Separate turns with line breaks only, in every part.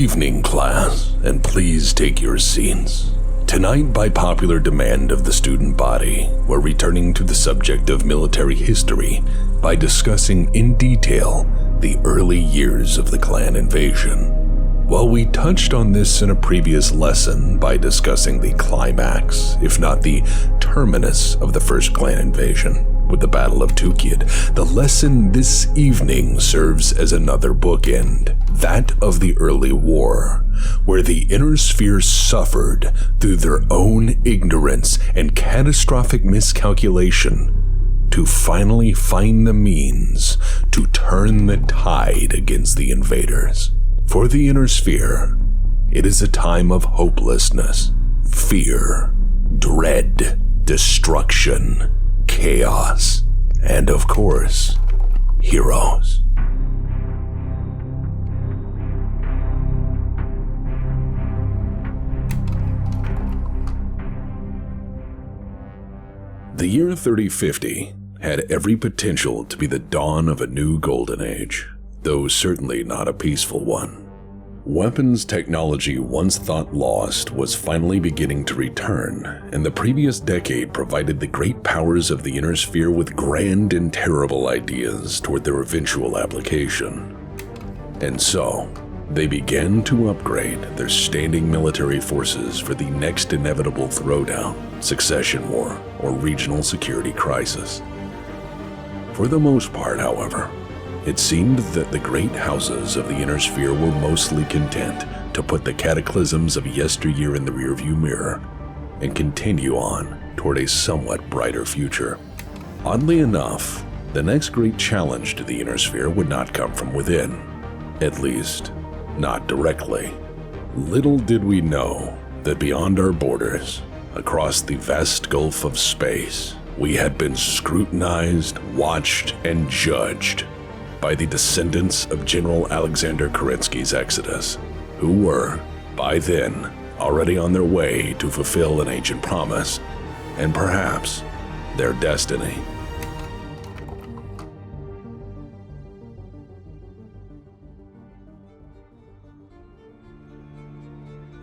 evening, class, and please take your seats. Tonight, by popular demand of the student body, we're returning to the subject of military history by discussing in detail the early years of the clan invasion. While we touched on this in a previous lesson by discussing the climax, if not the terminus of the first clan invasion, with the Battle of Twycross, the lesson this evening serves as another bookend, that of the early war, where the Inner Sphere suffered through their own ignorance and catastrophic miscalculation to finally find the means to turn the tide against the invaders. For the Inner Sphere, it is a time of hopelessness, fear, dread, destruction, chaos, and of course, heroes. The year 3050 had every potential to be the dawn of a new golden age, though certainly not a peaceful one. Weapons technology once thought lost was finally beginning to return, and the previous decade provided the great powers of the Inner Sphere with grand and terrible ideas toward their eventual application. And so, they began to upgrade their standing military forces for the next inevitable throwdown, succession war, or regional security crisis. For the most part, however, it seemed that the great houses of the Inner Sphere were mostly content to put the cataclysms of yesteryear in the rearview mirror and continue on toward a somewhat brighter future. Oddly enough, the next great challenge to the Inner Sphere would not come from within, at least, not directly. Little did we know that beyond our borders, across the vast gulf of space, we had been scrutinized, watched, and judged by the descendants of General Alexander Kerensky's exodus, who were, by then, already on their way to fulfill an ancient promise, and perhaps their destiny.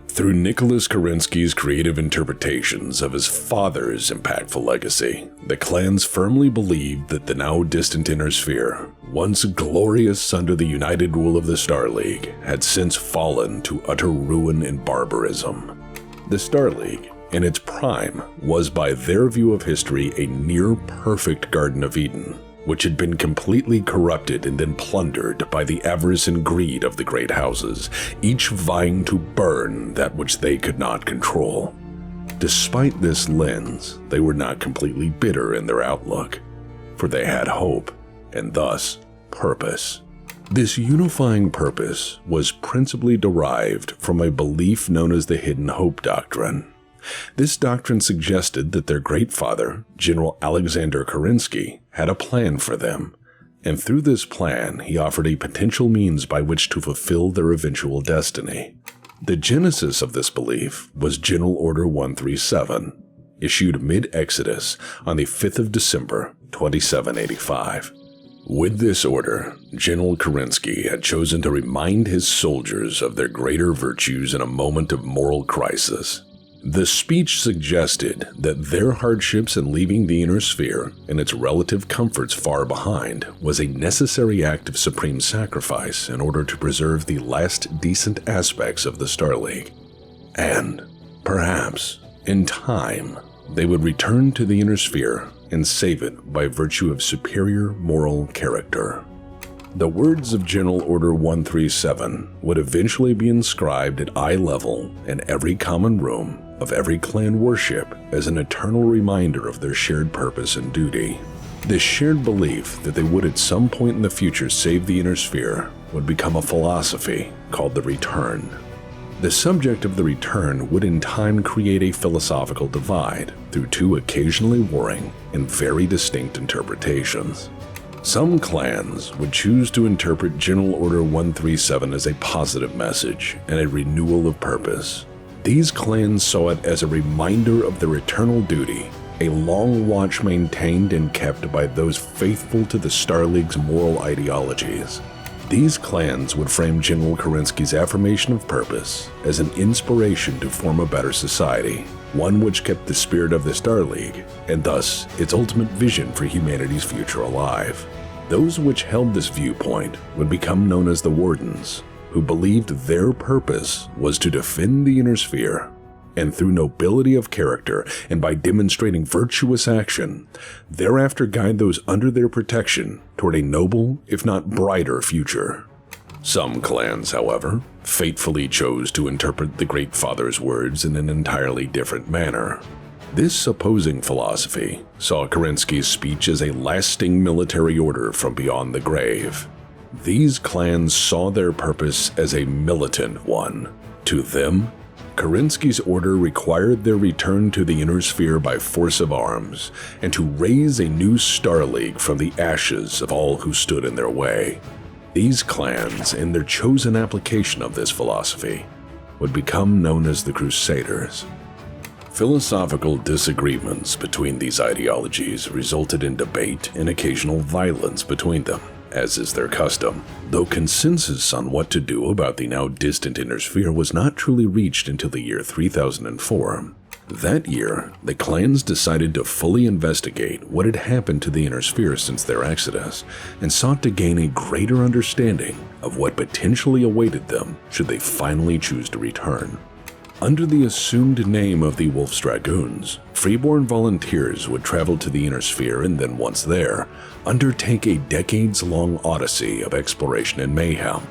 Through Nicholas Kerensky's creative interpretations of his father's impactful legacy, the clans firmly believed that the now distant Inner Sphere, once glorious under the united rule of the Star League, had since fallen to utter ruin and barbarism. The Star League, in its prime, was by their view of history a near-perfect Garden of Eden, which had been completely corrupted and then plundered by the avarice and greed of the great houses, each vying to burn that which they could not control. Despite this lens, they were not completely bitter in their outlook, for they had hope, and thus purpose. This unifying purpose was principally derived from a belief known as the Hidden Hope Doctrine. This doctrine suggested that their great father, General Alexander Kerensky, had a plan for them, and through this plan he offered a potential means by which to fulfill their eventual destiny. The genesis of this belief was General Order 137, issued mid-Exodus on the 5th of December, 2785. With this order, General Kerensky had chosen to remind his soldiers of their greater virtues in a moment of moral crisis. The speech suggested that their hardships in leaving the Inner Sphere and its relative comforts far behind was a necessary act of supreme sacrifice in order to preserve the last decent aspects of the Star League. And, perhaps, in time, they would return to the Inner Sphere and save it by virtue of superior moral character. The words of General Order 137 would eventually be inscribed at eye level in every common room of every clan worship as an eternal reminder of their shared purpose and duty. This shared belief that they would at some point in the future save the Inner Sphere would become a philosophy called the Return. The subject of the Return would in time create a philosophical divide through two occasionally warring and very distinct interpretations. Some clans would choose to interpret General Order 137 as a positive message and a renewal of purpose. These clans saw it as a reminder of their eternal duty, a long watch maintained and kept by those faithful to the Star League's moral ideologies. These clans would frame General Kerensky's affirmation of purpose as an inspiration to form a better society, one which kept the spirit of the Star League, and thus its ultimate vision for humanity's future alive. Those which held this viewpoint would become known as the Wardens, who believed their purpose was to defend the Inner Sphere, and through nobility of character and by demonstrating virtuous action, thereafter guide those under their protection toward a noble, if not brighter, future. Some clans, however, fatefully chose to interpret the Great Father's words in an entirely different manner. This opposing philosophy saw Kerensky's speech as a lasting military order from beyond the grave. These clans saw their purpose as a militant one. To them, Kerensky's order required their return to the Inner Sphere by force of arms, and to raise a new Star League from the ashes of all who stood in their way. These clans, in their chosen application of this philosophy, would become known as the Crusaders. Philosophical disagreements between these ideologies resulted in debate and occasional violence between them, as is their custom, though consensus on what to do about the now distant Inner Sphere was not truly reached until the year 3004. That year, the clans decided to fully investigate what had happened to the Inner Sphere since their exodus, and sought to gain a greater understanding of what potentially awaited them should they finally choose to return. Under the assumed name of the Wolf's Dragoons, freeborn volunteers would travel to the Inner Sphere and then, once there, undertake a decades-long odyssey of exploration and mayhem,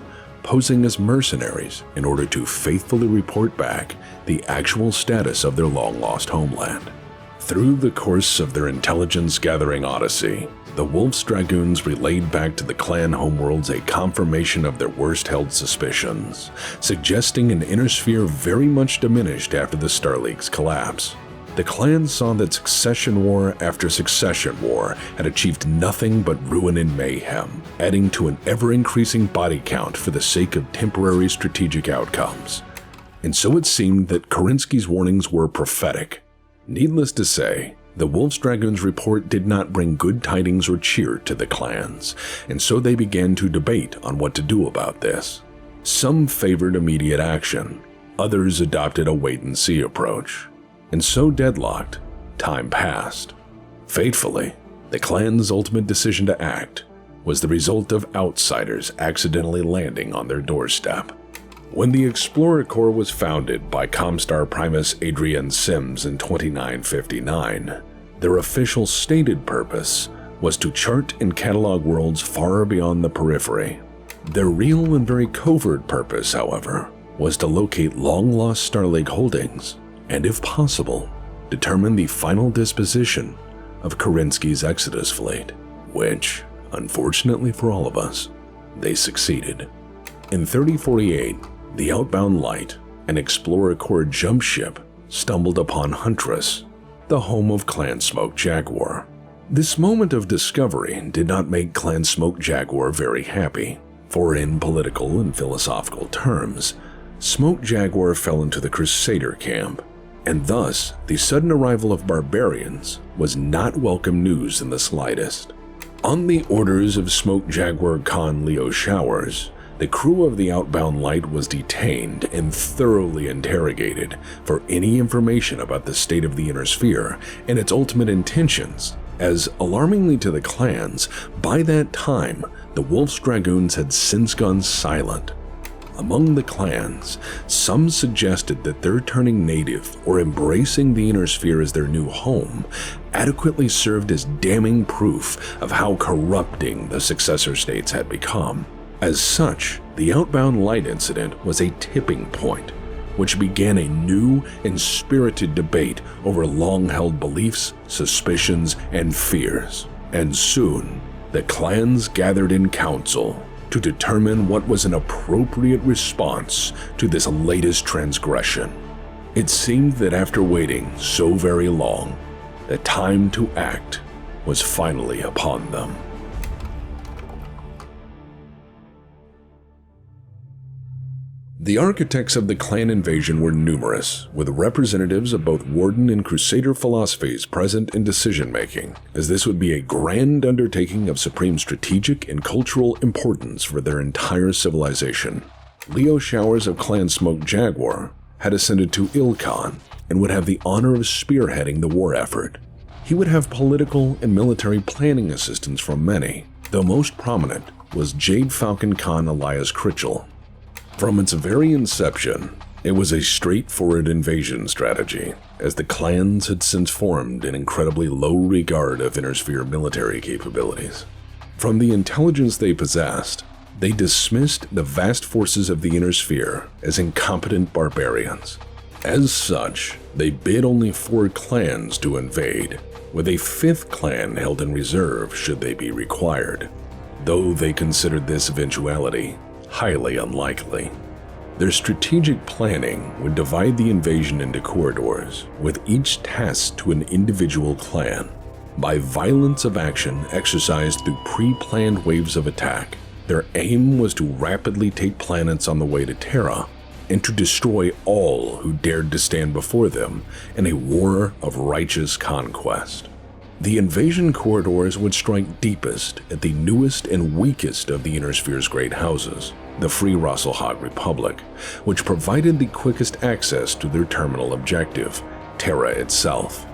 posing as mercenaries in order to faithfully report back the actual status of their long-lost homeland. Through the course of their intelligence-gathering odyssey, the Wolf's Dragoons relayed back to the clan homeworlds a confirmation of their worst-held suspicions, suggesting an Inner Sphere very much diminished after the Star League's collapse. The clan saw that succession war after succession war had achieved nothing but ruin and mayhem, adding to an ever-increasing body count for the sake of temporary strategic outcomes. And so it seemed that Kerensky's warnings were prophetic. Needless to say, the Wolf's Dragoons' report did not bring good tidings or cheer to the clans, and so they began to debate on what to do about this. Some favored immediate action, others adopted a wait-and-see approach. And so deadlocked, time passed. Fatefully, the clan's ultimate decision to act was the result of outsiders accidentally landing on their doorstep. When the Explorer Corps was founded by Comstar Primus Adrian Sims in 2959, their official stated purpose was to chart and catalog worlds far beyond the Periphery. Their real and very covert purpose, however, was to locate long-lost Star League holdings and, if possible, determine the final disposition of Kerensky's Exodus fleet, which, unfortunately for all of us, they succeeded. In 3048, the Outbound Light, an Explorer Corps jump ship, stumbled upon Huntress, the home of Clan Smoke Jaguar. This moment of discovery did not make Clan Smoke Jaguar very happy, for in political and philosophical terms, Smoke Jaguar fell into the Crusader camp, and thus the sudden arrival of barbarians was not welcome news in the slightest. On the orders of Smoke Jaguar Khan Leo Showers, the crew of the Outbound Light was detained and thoroughly interrogated for any information about the state of the Inner Sphere and its ultimate intentions, as, alarmingly to the clans, by that time, the Wolf's Dragoons had since gone silent. Among the clans, some suggested that their turning native or embracing the Inner Sphere as their new home adequately served as damning proof of how corrupting the successor states had become. As such, the Outbound Light incident was a tipping point, which began a new and spirited debate over long-held beliefs, suspicions, and fears. And soon, the clans gathered in council to determine what was an appropriate response to this latest transgression. It seemed that after waiting so very long, the time to act was finally upon them. The architects of the clan invasion were numerous, with representatives of both Warden and Crusader philosophies present in decision-making, as this would be a grand undertaking of supreme strategic and cultural importance for their entire civilization. Leo Showers of Clan Smoke Jaguar had ascended to Ilkhan and would have the honor of spearheading the war effort. He would have political and military planning assistance from many, though most prominent was Jade Falcon Khan Elias Critchell. From its very inception, it was a straightforward invasion strategy, as the clans had since formed in incredibly low regard of Innersphere military capabilities. From the intelligence they possessed, they dismissed the vast forces of the Innersphere as incompetent barbarians. As such, they bid only 4 clans to invade, with a 5th clan held in reserve should they be required, though they considered this eventuality highly unlikely. Their strategic planning would divide the invasion into corridors, with each tasked to an individual clan. By violence of action exercised through pre-planned waves of attack, their aim was to rapidly take planets on the way to Terra, and to destroy all who dared to stand before them in a war of righteous conquest. The invasion corridors would strike deepest at the newest and weakest of the Innersphere's great houses, the Free Rasalhague Republic, which provided the quickest access to their terminal objective, Terra itself.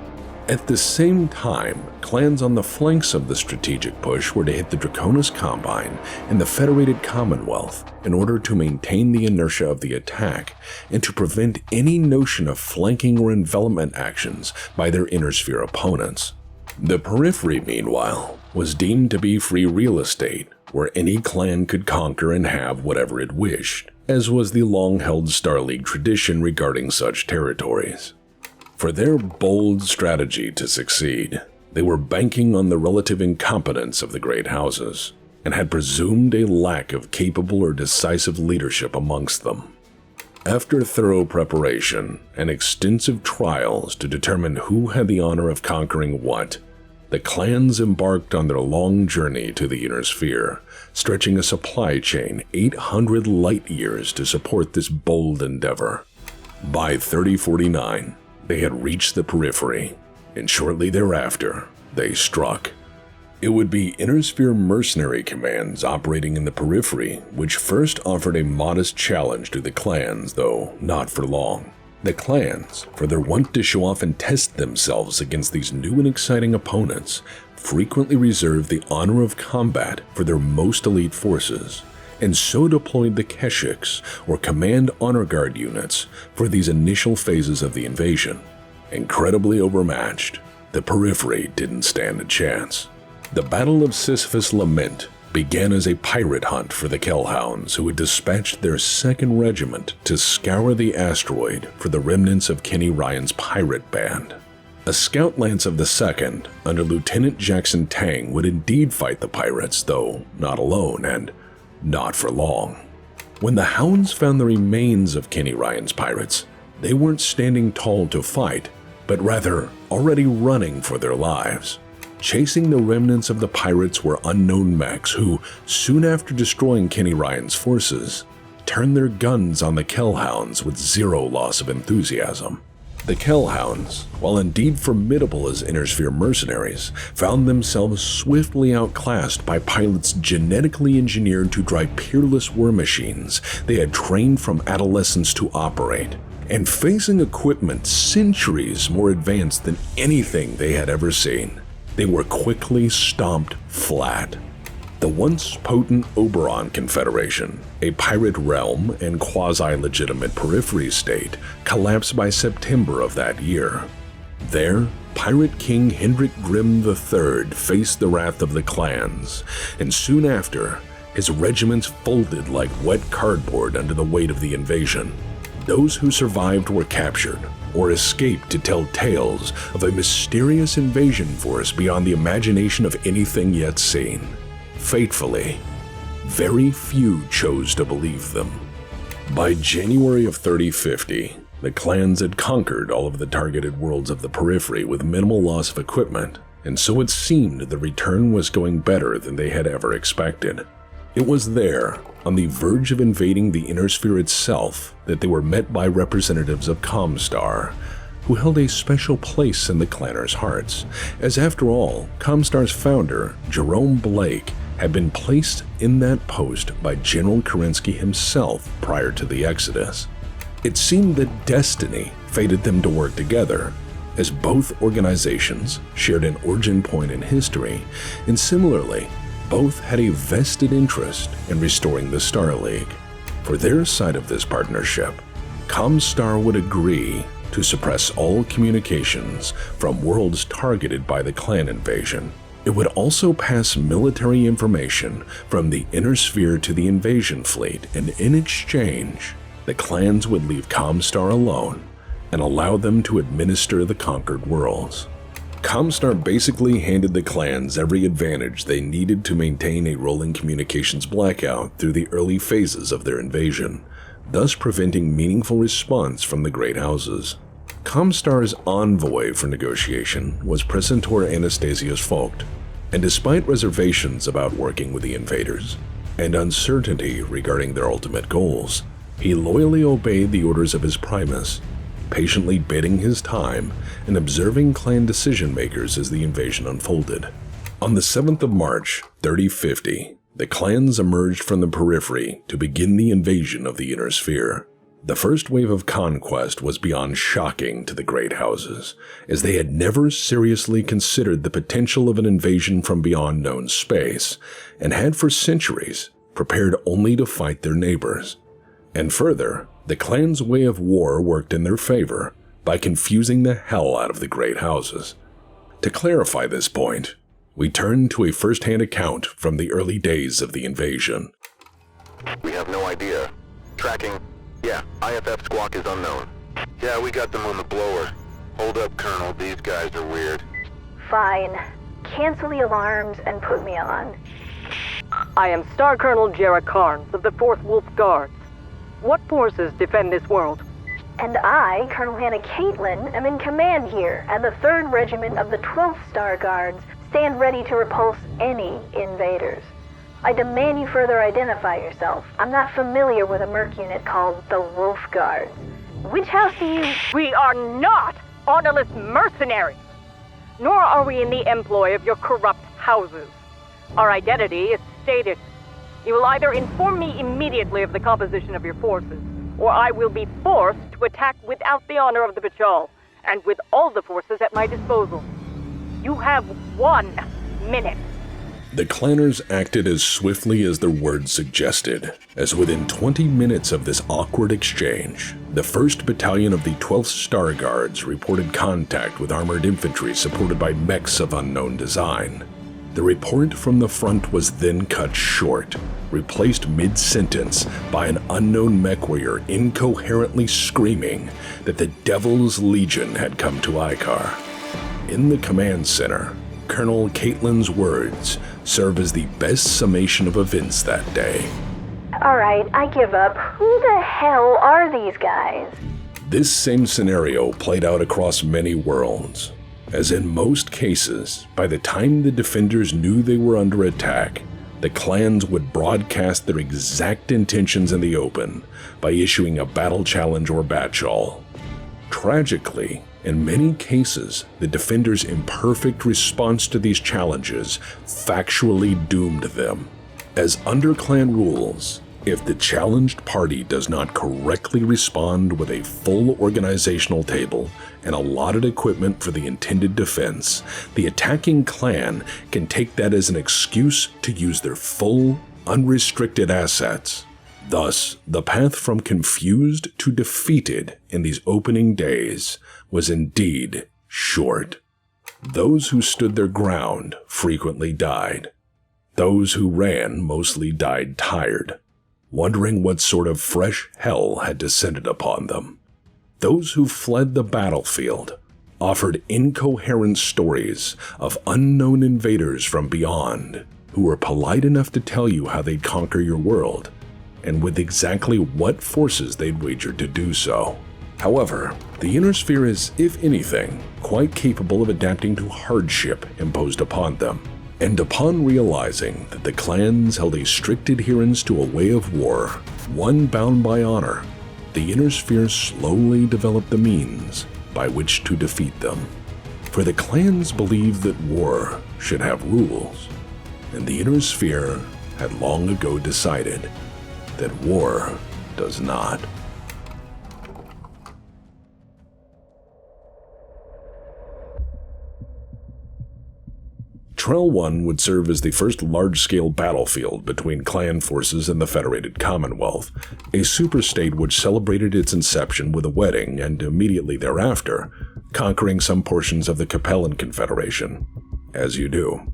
At the same time, clans on the flanks of the strategic push were to hit the Draconis Combine and the Federated Commonwealth in order to maintain the inertia of the attack and to prevent any notion of flanking or envelopment actions by their Innersphere opponents. The Periphery, meanwhile, was deemed to be free real estate, where any clan could conquer and have whatever it wished, as was the long-held Star League tradition regarding such territories. For their bold strategy to succeed, they were banking on the relative incompetence of the great houses, and had presumed a lack of capable or decisive leadership amongst them. After thorough preparation and extensive trials to determine who had the honor of conquering what, the clans embarked on their long journey to the Innersphere, stretching a supply chain 800 light-years to support this bold endeavor. By 3049, they had reached the Periphery, and shortly thereafter, they struck. It would be Innersphere mercenary commands operating in the Periphery which first offered a modest challenge to the clans, though not for long. The clans, for their want to show off and test themselves against these new and exciting opponents, frequently reserved the honor of combat for their most elite forces, and so deployed the Keshiks, or Command Honor Guard units, for these initial phases of the invasion. Incredibly overmatched, the Periphery didn't stand a chance. The Battle of Sisyphus' Lament began as a pirate hunt for the Kellhounds, who had dispatched their 2nd Regiment to scour the asteroid for the remnants of Kenny Ryan's pirate band. A scout lance of the 2nd, under Lieutenant Jackson Tang, would indeed fight the pirates, though not alone and not for long. When the Hounds found the remains of Kenny Ryan's pirates, they weren't standing tall to fight, but rather already running for their lives. Chasing the remnants of the pirates were unknown mechs who, soon after destroying Kenny Ryan's forces, turned their guns on the Kellhounds with zero loss of enthusiasm. The Kellhounds, while indeed formidable as Innersphere mercenaries, found themselves swiftly outclassed by pilots genetically engineered to drive peerless war machines they had trained from adolescence to operate, and facing equipment centuries more advanced than anything they had ever seen. They were quickly stomped flat. The once potent Oberon Confederation, a pirate realm and quasi-legitimate Periphery state, collapsed by September of that year. There, Pirate King Hendrik Grimm III faced the wrath of the clans, and soon after, his regiments folded like wet cardboard under the weight of the invasion. Those who survived were captured, or escaped to tell tales of a mysterious invasion force beyond the imagination of anything yet seen. Fatefully, very few chose to believe them. By January of 3050, the clans had conquered all of the targeted worlds of the Periphery with minimal loss of equipment, and so it seemed the return was going better than they had ever expected. It was there, on the verge of invading the Inner Sphere itself, that they were met by representatives of Comstar, who held a special place in the clanners' hearts, as after all, Comstar's founder, Jerome Blake, had been placed in that post by General Kerensky himself prior to the Exodus. It seemed that destiny fated them to work together, as both organizations shared an origin point in history, and similarly, both had a vested interest in restoring the Star League. For their side of this partnership, Comstar would agree to suppress all communications from worlds targeted by the clan invasion. It would also pass military information from the Inner Sphere to the invasion fleet, and in exchange, the clans would leave Comstar alone and allow them to administer the conquered worlds. Comstar basically handed the clans every advantage they needed to maintain a rolling communications blackout through the early phases of their invasion, thus preventing meaningful response from the great houses. Comstar's envoy for negotiation was Precentor Anastasius Vogt, and despite reservations about working with the invaders and uncertainty regarding their ultimate goals, he loyally obeyed the orders of his primus, patiently biding his time and observing clan decision-makers as the invasion unfolded. On the 7th of March, 3050, the clans emerged from the Periphery to begin the invasion of the Inner Sphere. The first wave of conquest was beyond shocking to the great houses, as they had never seriously considered the potential of an invasion from beyond known space, and had for centuries prepared only to fight their neighbors. And further, the clans' way of war worked in their favor by confusing the hell out of the great houses. To clarify this point, we turn to a first-hand account from the early days of the invasion.
We have no idea. Tracking. Yeah, IFF squawk is unknown. Yeah, we got them on the blower. Hold up, Colonel, these guys are weird.
Fine. Cancel the alarms and put me on.
I am Star Colonel Jera Carnes of the 4th Wolf Guards. What forces defend this world?
And I, Colonel Hannah Caitlin, am in command here, and the 3rd Regiment of the 12th Star Guards stand ready to repulse any invaders. I demand you further identify yourself. I'm not familiar with a merc unit called the Wolf Guards. Which house do you—
We are not honorless mercenaries, nor are we in the employ of your corrupt houses. Our identity is stated. You will either inform me immediately of the composition of your forces, or I will be forced to attack without the honor of the patrol, and with all the forces at my disposal. You have 1 minute.
The clanners acted as swiftly as their words suggested, as within 20 minutes of this awkward exchange, the 1st Battalion of the 12th Star Guards reported contact with armored infantry supported by mechs of unknown design. The report from the front was then cut short, replaced mid-sentence by an unknown Mechwarrior incoherently screaming that the Devil's Legion had come to Icar. In the command center, Colonel Caitlin's words serve as the best summation of events that day.
Alright, I give up. Who the hell are these guys?
This same scenario played out across many worlds. As in most cases, by the time the defenders knew they were under attack, the clans would broadcast their exact intentions in the open by issuing a battle challenge or batchall. Tragically, in many cases, the defenders' imperfect response to these challenges factually doomed them. As under clan rules, if the challenged party does not correctly respond with a full organizational table and allotted equipment for the intended defense, the attacking clan can take that as an excuse to use their full, unrestricted assets. Thus, the path from confused to defeated in these opening days was indeed short. Those who stood their ground frequently died. Those who ran mostly died tired, wondering what sort of fresh hell had descended upon them. Those who fled the battlefield offered incoherent stories of unknown invaders from beyond who were polite enough to tell you how they'd conquer your world, and with exactly what forces they'd wagered to do so. However, the Inner Sphere is, if anything, quite capable of adapting to hardship imposed upon them. And upon realizing that the clans held a strict adherence to a way of war, one bound by honor, the Inner Sphere slowly developed the means by which to defeat them. For the clans believed that war should have rules, and the Inner Sphere had long ago decided that war does not. Trell I would serve as the first large-scale battlefield between clan forces and the Federated Commonwealth, a superstate which celebrated its inception with a wedding and immediately thereafter, conquering some portions of the Capellan Confederation. As you do.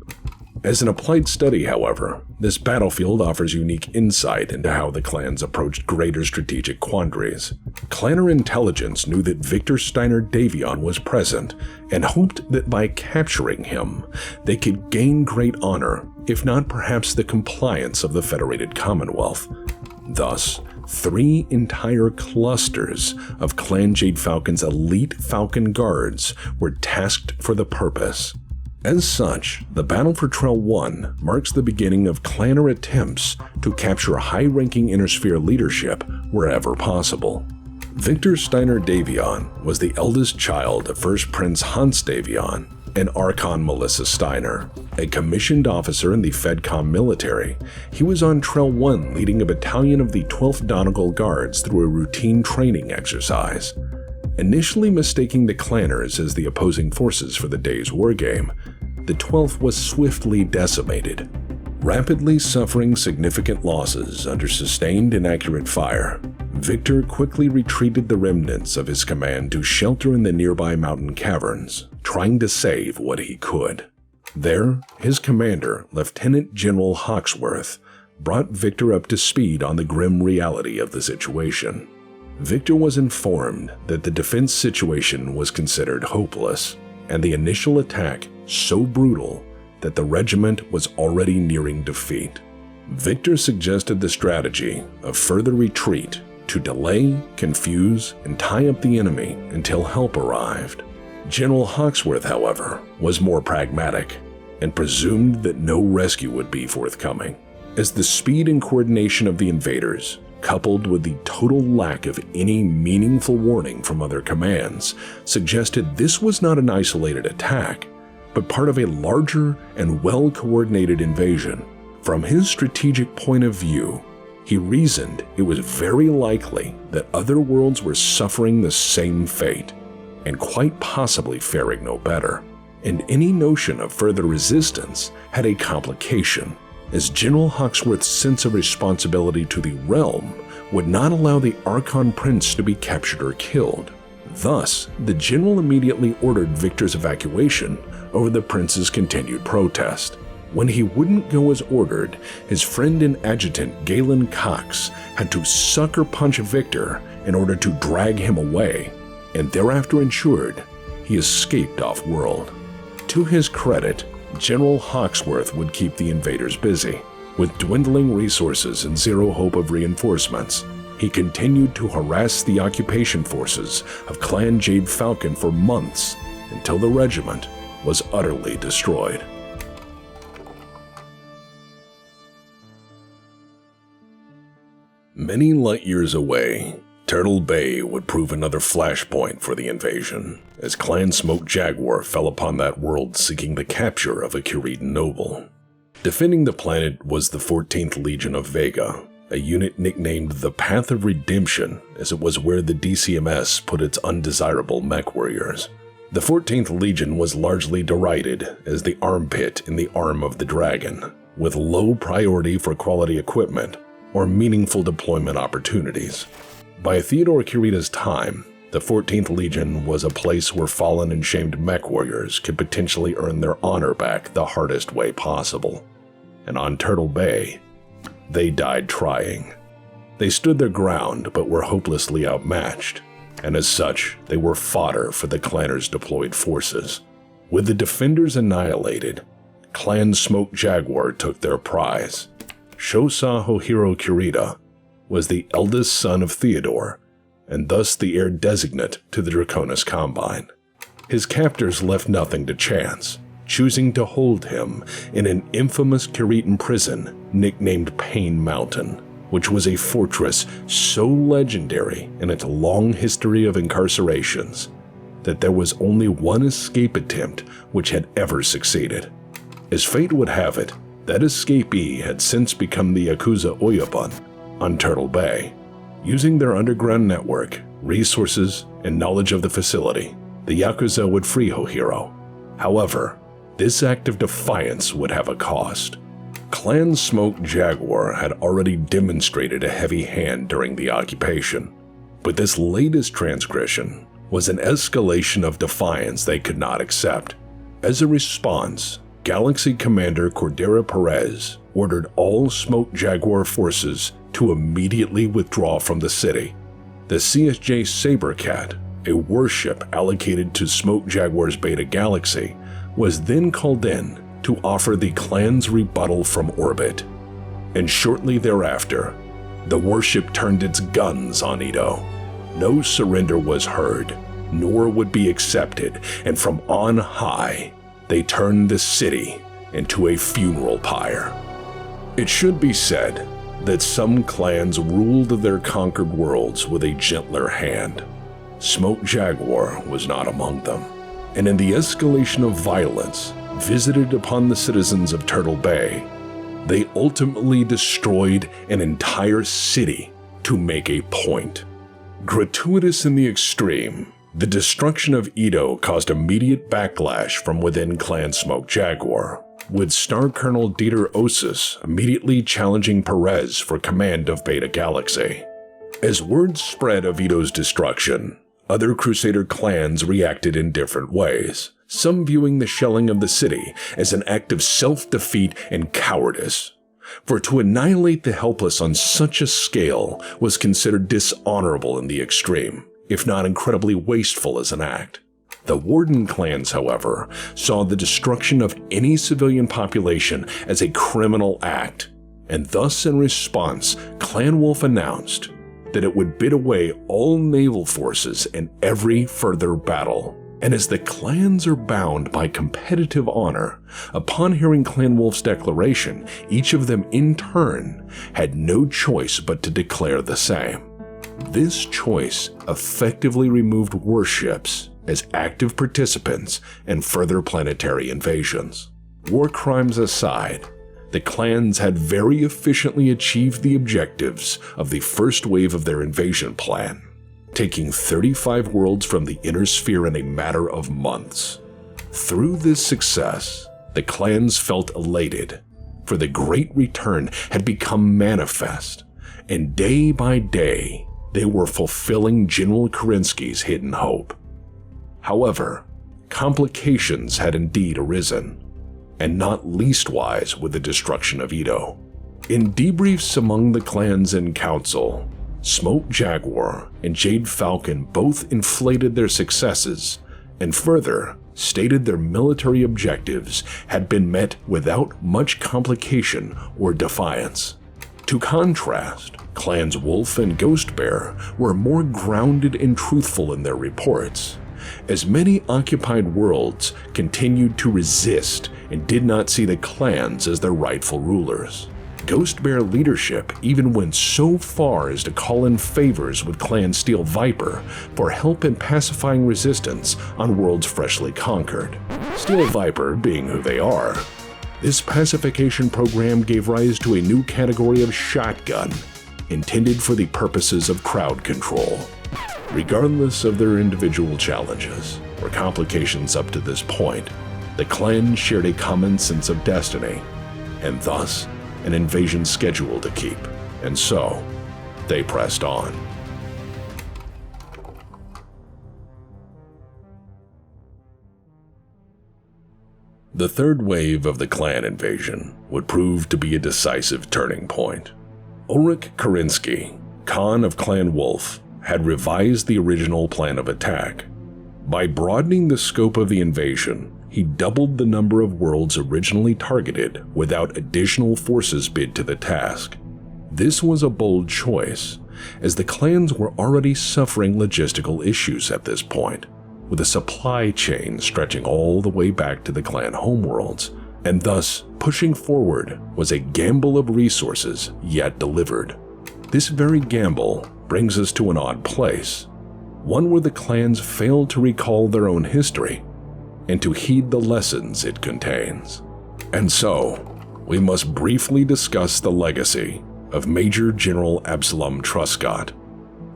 As an applied study, however, this battlefield offers unique insight into how the clans approached greater strategic quandaries. Clanner intelligence knew that Victor Steiner Davion was present and hoped that by capturing him, they could gain great honor, if not perhaps the compliance of the Federated Commonwealth. Thus, 3 entire clusters of Clan Jade Falcon's elite Falcon guards were tasked for the purpose. As such, the battle for Trell I marks the beginning of clanner attempts to capture high-ranking Inner Sphere leadership wherever possible. Victor Steiner Davion was the eldest child of First Prince Hans Davion and Archon Melissa Steiner. A commissioned officer in the FedCom military, he was on Trell I leading a battalion of the 12th Nautical Guards through a routine training exercise. Initially mistaking the clanners as the opposing forces for the day's wargame, the 12th was swiftly decimated, rapidly suffering significant losses under sustained inaccurate fire. Victor quickly retreated the remnants of his command to shelter in the nearby mountain caverns, trying to save what he could. There, his commander, Lieutenant General Hawksworth, brought Victor up to speed on the grim reality of the situation. Victor was informed that the defense situation was considered hopeless, and the initial attack so brutal that the regiment was already nearing defeat. Victor suggested the strategy of further retreat to delay, confuse, and tie up the enemy until help arrived. General Hawksworth, however, was more pragmatic and presumed that no rescue would be forthcoming, as the speed and coordination of the invaders, coupled with the total lack of any meaningful warning from other commands, suggested this was not an isolated attack, but part of a larger and well-coordinated invasion. From his strategic point of view, he reasoned it was very likely that other worlds were suffering the same fate, and quite possibly faring no better. And any notion of further resistance had a complication, as General Hawksworth's sense of responsibility to the realm would not allow the Archon Prince to be captured or killed. Thus, the general immediately ordered Victor's evacuation over the prince's continued protest. When he wouldn't go as ordered, his friend and adjutant Galen Cox had to sucker punch Victor in order to drag him away, and thereafter ensured he escaped off-world. To his credit, General Hawksworth would keep the invaders busy. With dwindling resources and zero hope of reinforcements, he continued to harass the occupation forces of Clan Jade Falcon for months until the regiment was utterly destroyed. Many light years away, Turtle Bay would prove another flashpoint for the invasion, as Clan Smoke Jaguar fell upon that world seeking the capture of a Curidan noble. Defending the planet was the 14th Legion of Vega, a unit nicknamed the Path of Redemption, as it was where the DCMS put its undesirable Mechwarriors. The 14th Legion was largely derided as the armpit in the arm of the dragon, with low priority for quality equipment or meaningful deployment opportunities. By Theodore Curida's time, the 14th Legion was a place where fallen and shamed Mechwarriors could potentially earn their honor back the hardest way possible. And on Turtle Bay, they died trying. They stood their ground but were hopelessly outmatched, and as such, they were fodder for the clanners' deployed forces. With the defenders annihilated, Clan Smoke Jaguar took their prize. Shosa Hohiro Kurita was the eldest son of Theodore, and thus the heir designate to the Draconis Combine. His captors left nothing to chance, choosing to hold him in an infamous Kiritan prison nicknamed Pain Mountain, which was a fortress so legendary in its long history of incarcerations that there was only one escape attempt which had ever succeeded. As fate would have it, that escapee had since become the Yakuza Oyabun on Turtle Bay. Using their underground network, resources, and knowledge of the facility, the Yakuza would free Hohiro. However, this act of defiance would have a cost. Clan Smoke Jaguar had already demonstrated a heavy hand during the occupation, but this latest transgression was an escalation of defiance they could not accept. As a response, Galaxy Commander Cordera Perez ordered all Smoke Jaguar forces to immediately withdraw from the city. The CSJ Sabercat, a warship allocated to Smoke Jaguar's Beta Galaxy, was then called in to offer the clan's rebuttal from orbit. And shortly thereafter, the warship turned its guns on Ito. No surrender was heard, nor would be accepted, and from on high, they turned the city into a funeral pyre. It should be said that some clans ruled their conquered worlds with a gentler hand. Smoke Jaguar was not among them, and in the escalation of violence visited upon the citizens of Turtle Bay, they ultimately destroyed an entire city to make a point. Gratuitous in the extreme, the destruction of Ito caused immediate backlash from within Clan Smoke Jaguar, with Star Colonel Dieter Osis immediately challenging Perez for command of Beta Galaxy. As word spread of Ito's destruction, other Crusader clans reacted in different ways, some viewing the shelling of the city as an act of self-defeat and cowardice. For to annihilate the helpless on such a scale was considered dishonorable in the extreme, if not incredibly wasteful as an act. The Warden clans, however, saw the destruction of any civilian population as a criminal act, and thus in response, Clan Wolf announced that it would bid away all naval forces in every further battle. And as the clans are bound by competitive honor, upon hearing Clan Wolf's declaration, each of them in turn had no choice but to declare the same. This choice effectively removed warships as active participants in further planetary invasions. War crimes aside, the clans had very efficiently achieved the objectives of the first wave of their invasion plan, taking 35 worlds from the inner sphere in a matter of months. Through this success, the clans felt elated, for the Great Return had become manifest, and day by day, they were fulfilling General Kerensky's hidden hope. However, complications had indeed arisen, and not leastwise with the destruction of Ito. In debriefs among the clans in council, Smoke Jaguar and Jade Falcon both inflated their successes and further stated their military objectives had been met without much complication or defiance. To contrast, Clans Wolf and Ghost Bear were more grounded and truthful in their reports, as many occupied worlds continued to resist and did not see the clans as their rightful rulers. Ghost Bear leadership even went so far as to call in favors with Clan Steel Viper for help in pacifying resistance on worlds freshly conquered. Steel Viper being who they are, this pacification program gave rise to a new category of shotgun, intended for the purposes of crowd control. Regardless of their individual challenges or complications up to this point, the clan shared a common sense of destiny, and thus an invasion schedule to keep, and so they pressed on. The third wave of the clan invasion would prove to be a decisive turning point. Ulrich Kerensky, Khan of Clan Wolf, had revised the original plan of attack. By broadening the scope of the invasion, he doubled the number of worlds originally targeted without additional forces bid to the task. This was a bold choice, as the clans were already suffering logistical issues at this point. with a supply chain stretching all the way back to the clan homeworlds, and thus pushing forward was a gamble of resources yet delivered. This very gamble brings us to an odd place, one where the clans fail to recall their own history and to heed the lessons it contains. And so, we must briefly discuss the legacy of Major General Absalom Truscott.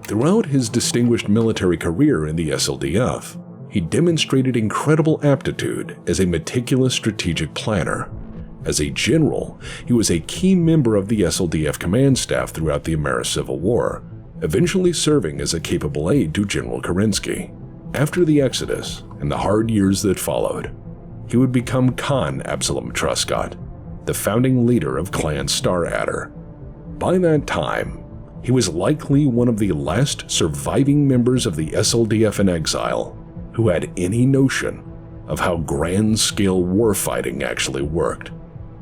Throughout his distinguished military career in the SLDF, he demonstrated incredible aptitude as a meticulous strategic planner. As a general, he was a key member of the SLDF command staff throughout the Ameri-Civil War, eventually serving as a capable aide to General Kerensky. After the Exodus and the hard years that followed, he would become Khan Absalom Truscott, the founding leader of Clan Staradder. By that time, he was likely one of the last surviving members of the SLDF in exile who had any notion of how grand-scale warfighting actually worked.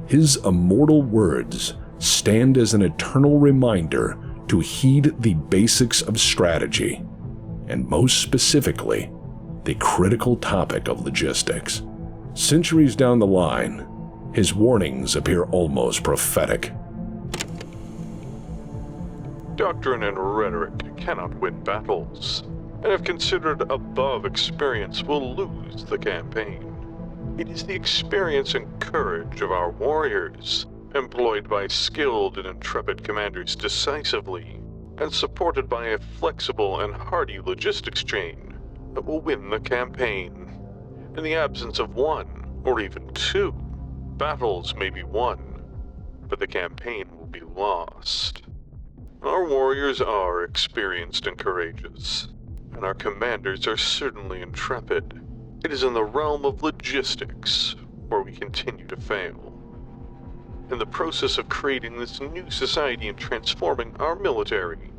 His immortal words stand as an eternal reminder to heed the basics of strategy, and most specifically, the critical topic of logistics. Centuries down the line, his warnings appear almost prophetic.
Doctrine and rhetoric cannot win battles, and if considered above experience will lose the campaign. It is the experience and courage of our warriors, employed by skilled and intrepid commanders decisively, and supported by a flexible and hardy logistics chain, that will win the campaign. In the absence of one, or even two, battles may be won, but the campaign will be lost. Our warriors are experienced and courageous, and our commanders are certainly intrepid. It is in the realm of logistics where we continue to fail. In the process of creating this new society and transforming our military,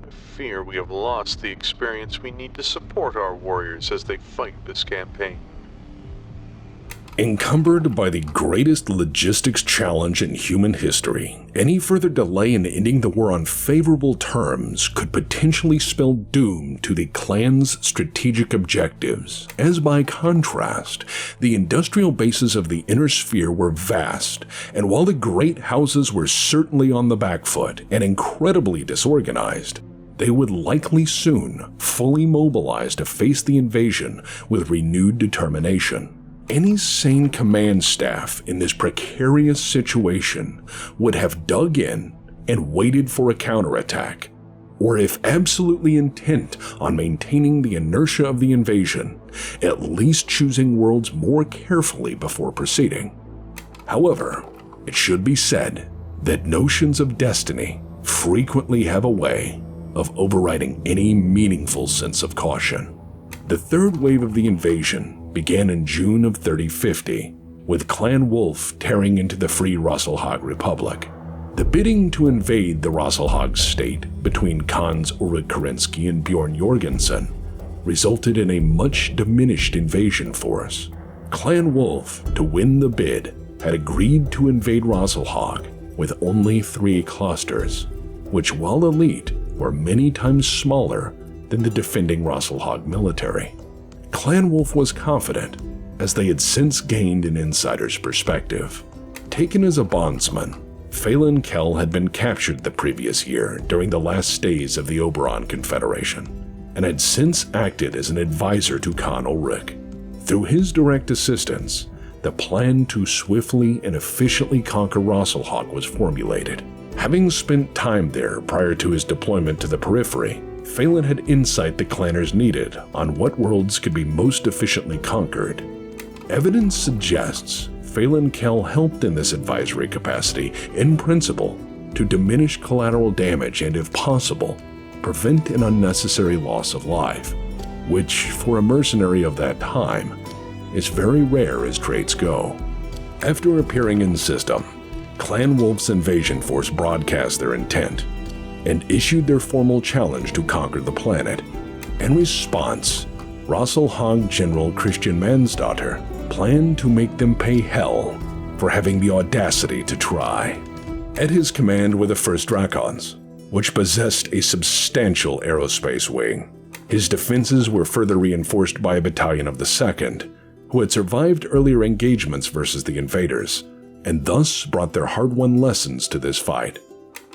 I fear we have lost the experience we need to support our warriors as they fight this campaign.
Encumbered by the greatest logistics challenge in human history, any further delay in ending the war on favorable terms could potentially spell doom to the clan's strategic objectives, as by contrast, the industrial bases of the Inner Sphere were vast, and while the great houses were certainly on the back foot and incredibly disorganized, they would likely soon fully mobilize to face the invasion with renewed determination. Any sane command staff in this precarious situation would have dug in and waited for a counterattack, or if absolutely intent on maintaining the inertia of the invasion, at least choosing worlds more carefully before proceeding. However, it should be said that notions of destiny frequently have a way of overriding any meaningful sense of caution. The third wave of the invasion began in June of 3050, with Clan Wolf tearing into the Free Rasalhague Republic. The bidding to invade the Rasalhague state between Khans Ulrich Kerensky and Bjorn Jorgensen resulted in a much diminished invasion force. Clan Wolf, to win the bid, had agreed to invade Rasalhague with only 3 clusters, which, while elite, were many times smaller than the defending Rasalhague military. Clan Wolf was confident, as they had since gained an insider's perspective. Taken as a bondsman, Phelan Kell had been captured the previous year during the last days of the Oberon Confederation, and had since acted as an advisor to Khan Ulrich. Through his direct assistance, the plan to swiftly and efficiently conquer Rasalhague was formulated. Having spent time there prior to his deployment to the Periphery, Phelan had insight the clanners needed on what worlds could be most efficiently conquered. Evidence suggests Phelan Kell helped in this advisory capacity, in principle, to diminish collateral damage and, if possible, prevent an unnecessary loss of life, which, for a mercenary of that time, is very rare as traits go. After appearing in system, Clan Wolf's invasion force broadcast their intent and issued their formal challenge to conquer the planet. In response, Rasalhague General Christian Mansdotter planned to make them pay hell for having the audacity to try. At his command were the first Drakons, which possessed a substantial aerospace wing. His defenses were further reinforced by a battalion of the 2nd, who had survived earlier engagements versus the invaders, and thus brought their hard-won lessons to this fight.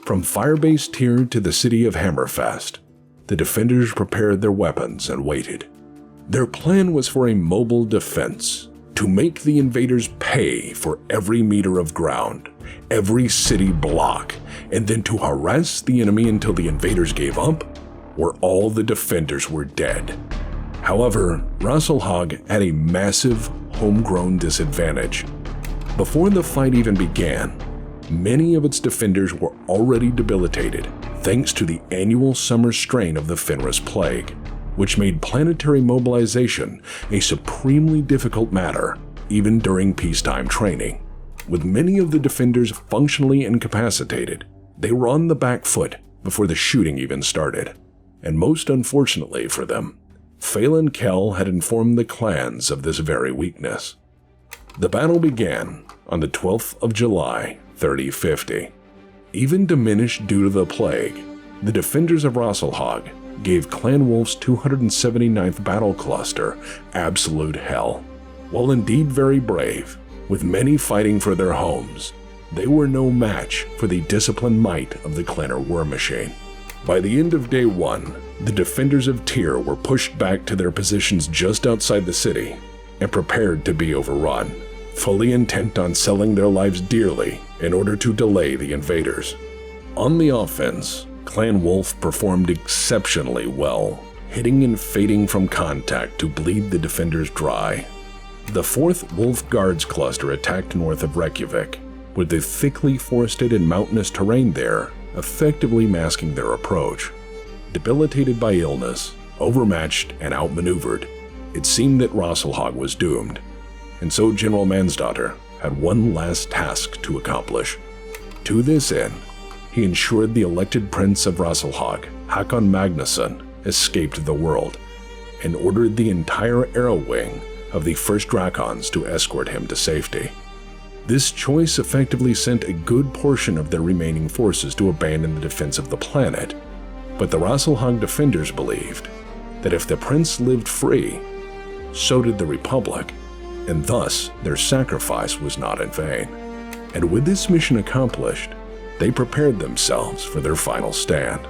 From Firebase Tier to the city of Hammerfest, the defenders prepared their weapons and waited. Their plan was for a mobile defense, to make the invaders pay for every meter of ground, every city block, and then to harass the enemy until the invaders gave up, or all the defenders were dead. However, Rasalhague had a massive, homegrown disadvantage. Before the fight even began, many of its defenders were already debilitated thanks to the annual summer strain of the Fenris Plague, which made planetary mobilization a supremely difficult matter, even during peacetime training. With many of the defenders functionally incapacitated, they were on the back foot before the shooting even started. And most unfortunately for them, Phelan Kell had informed the clans of this very weakness. The battle began on the 12th of July, 3050. Even diminished due to the plague, the defenders of Rasalhague gave Clan Wolf's 279th Battle Cluster absolute hell. While indeed very brave, with many fighting for their homes, they were no match for the disciplined might of the Clanner War Machine. By the end of day 1, the defenders of Tyr were pushed back to their positions just outside the city and prepared to be overrun, fully intent on selling their lives dearly in order to delay the invaders. On the offense, Clan Wolf performed exceptionally well, hitting and fading from contact to bleed the defenders dry. The 4th Wolf Guards cluster attacked north of Reykjavik, with the thickly forested and mountainous terrain there effectively masking their approach. Debilitated by illness, overmatched and outmaneuvered, it seemed that Rasalhague was doomed, and so General Mansdottir had one last task to accomplish. To this end, he ensured the elected prince of Rasalhague, Hakon Magnusson, escaped the world, and ordered the entire Arrow Wing of the First Drakons to escort him to safety. This choice effectively sent a good portion of their remaining forces to abandon the defense of the planet, but the Rasalhague defenders believed that if the prince lived free, so did the Republic, and thus their sacrifice was not in vain. And with this mission accomplished, they prepared themselves for their final stand.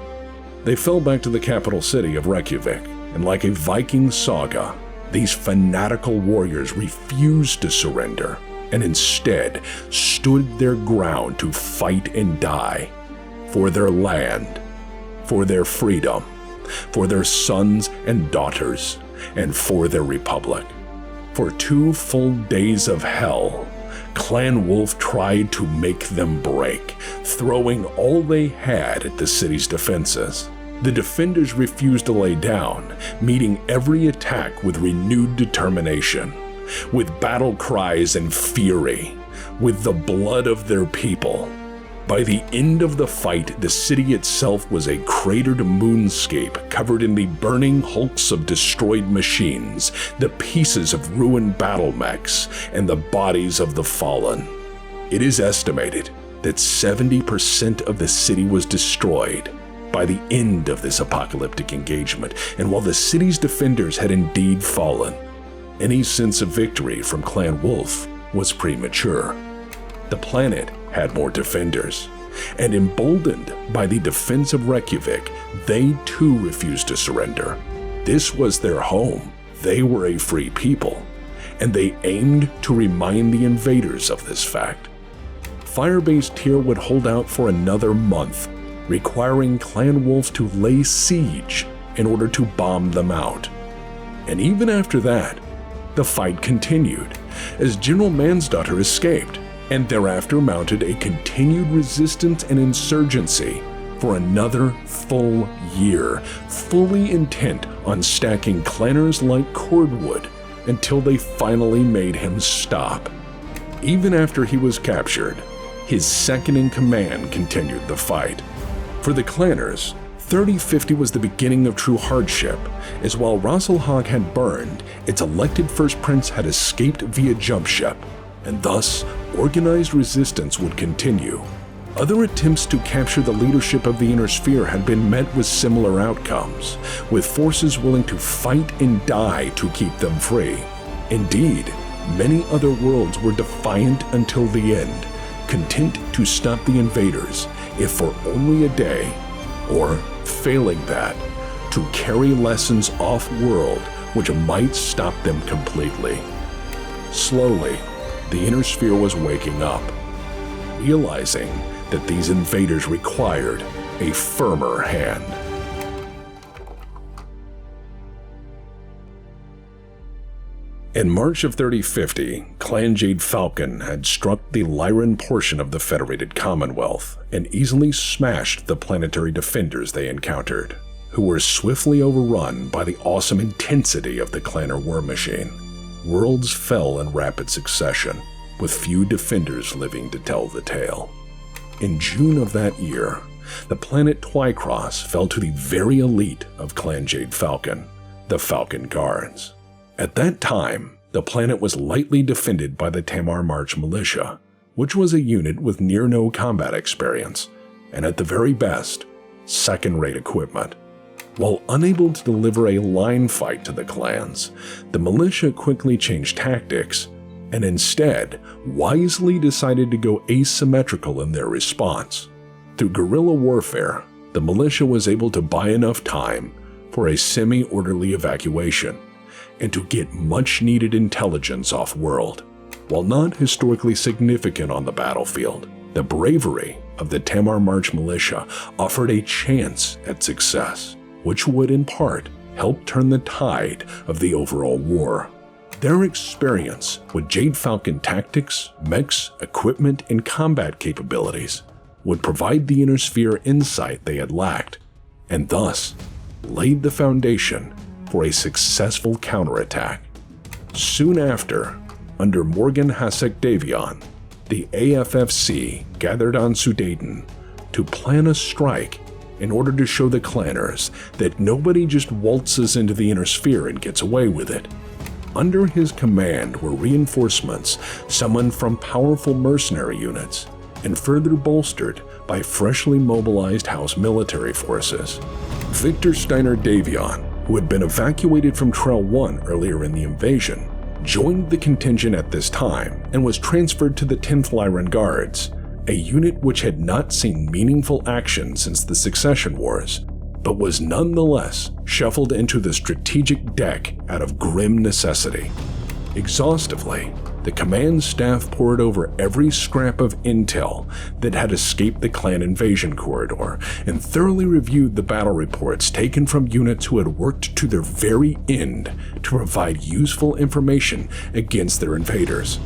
They fell back to the capital city of Reykjavik, and like a Viking saga, these fanatical warriors refused to surrender, and instead stood their ground to fight and die for their land, for their freedom, for their sons and daughters, and for their republic. For 2 full days of hell, Clan Wolf tried to make them break, throwing all they had at the city's defenses. The defenders refused to lay down, meeting every attack with renewed determination, with battle cries and fury, with the blood of their people. By the end of the fight, the city itself was a cratered moonscape covered in the burning hulks of destroyed machines, the pieces of ruined battle mechs, and the bodies of the fallen. It is estimated that 70% of the city was destroyed by the end of this apocalyptic engagement, and while the city's defenders had indeed fallen, any sense of victory from Clan Wolf was premature. The planet had more defenders, and emboldened by the defense of Reykjavik, they too refused to surrender. This was their home. They were a free people, and they aimed to remind the invaders of this fact. Firebase Tyr would hold out for another month, requiring Clan Wolf to lay siege in order to bomb them out. And even after that, the fight continued, as General Mansdottir escaped, and thereafter mounted a continued resistance and insurgency for another full year, fully intent on stacking clanners like cordwood until they finally made him stop. Even after he was captured, his second-in-command continued the fight. For the clanners, 3050 was the beginning of true hardship, as while Rasalhague had burned, its elected first prince had escaped via jump ship, and thus organized resistance would continue. Other attempts to capture the leadership of the Inner Sphere had been met with similar outcomes, with forces willing to fight and die to keep them free. Indeed, many other worlds were defiant until the end, content to stop the invaders, if for only a day, or, failing that, to carry lessons off-world which might stop them completely. Slowly, the Inner Sphere was waking up, realizing that these invaders required a firmer hand. In March of 3050, Clan Jade Falcon had struck the Lyran portion of the Federated Commonwealth and easily smashed the planetary defenders they encountered, who were swiftly overrun by the awesome intensity of the Clanner war machine. Worlds fell in rapid succession, with few defenders living to tell the tale. In June of that year, the planet Twycross fell to the very elite of Clan Jade Falcon, the Falcon Guards. At that time, the planet was lightly defended by the Tamar March Militia, which was a unit with near no combat experience, and at the very best, second-rate equipment. While unable to deliver a line fight to the clans, the militia quickly changed tactics, and instead wisely decided to go asymmetrical in their response. Through guerrilla warfare, the militia was able to buy enough time for a semi-orderly evacuation, and to get much-needed intelligence off-world. While not historically significant on the battlefield, the bravery of the Tamar March Militia offered a chance at success, which would in part help turn the tide of the overall war. Their experience with Jade Falcon tactics, mechs, equipment, and combat capabilities would provide the Inner Sphere insight they had lacked, and thus laid the foundation for a successful counterattack. Soon after, under Morgan Hasek Davion, the AFFC gathered on Sudaden to plan a strike in order to show the clanners that nobody just waltzes into the Inner Sphere and gets away with it. Under his command were reinforcements summoned from powerful mercenary units and further bolstered by freshly mobilized House military forces. Victor Steiner Davion, who had been evacuated from Trell I earlier in the invasion, joined the contingent at this time and was transferred to the 10th Lyran Guards, a unit which had not seen meaningful action since the Succession Wars, but was nonetheless shuffled into the strategic deck out of grim necessity. Exhaustively, the command staff pored over every scrap of intel that had escaped the clan invasion corridor and thoroughly reviewed the battle reports taken from units who had worked to their very end to provide useful information against their invaders.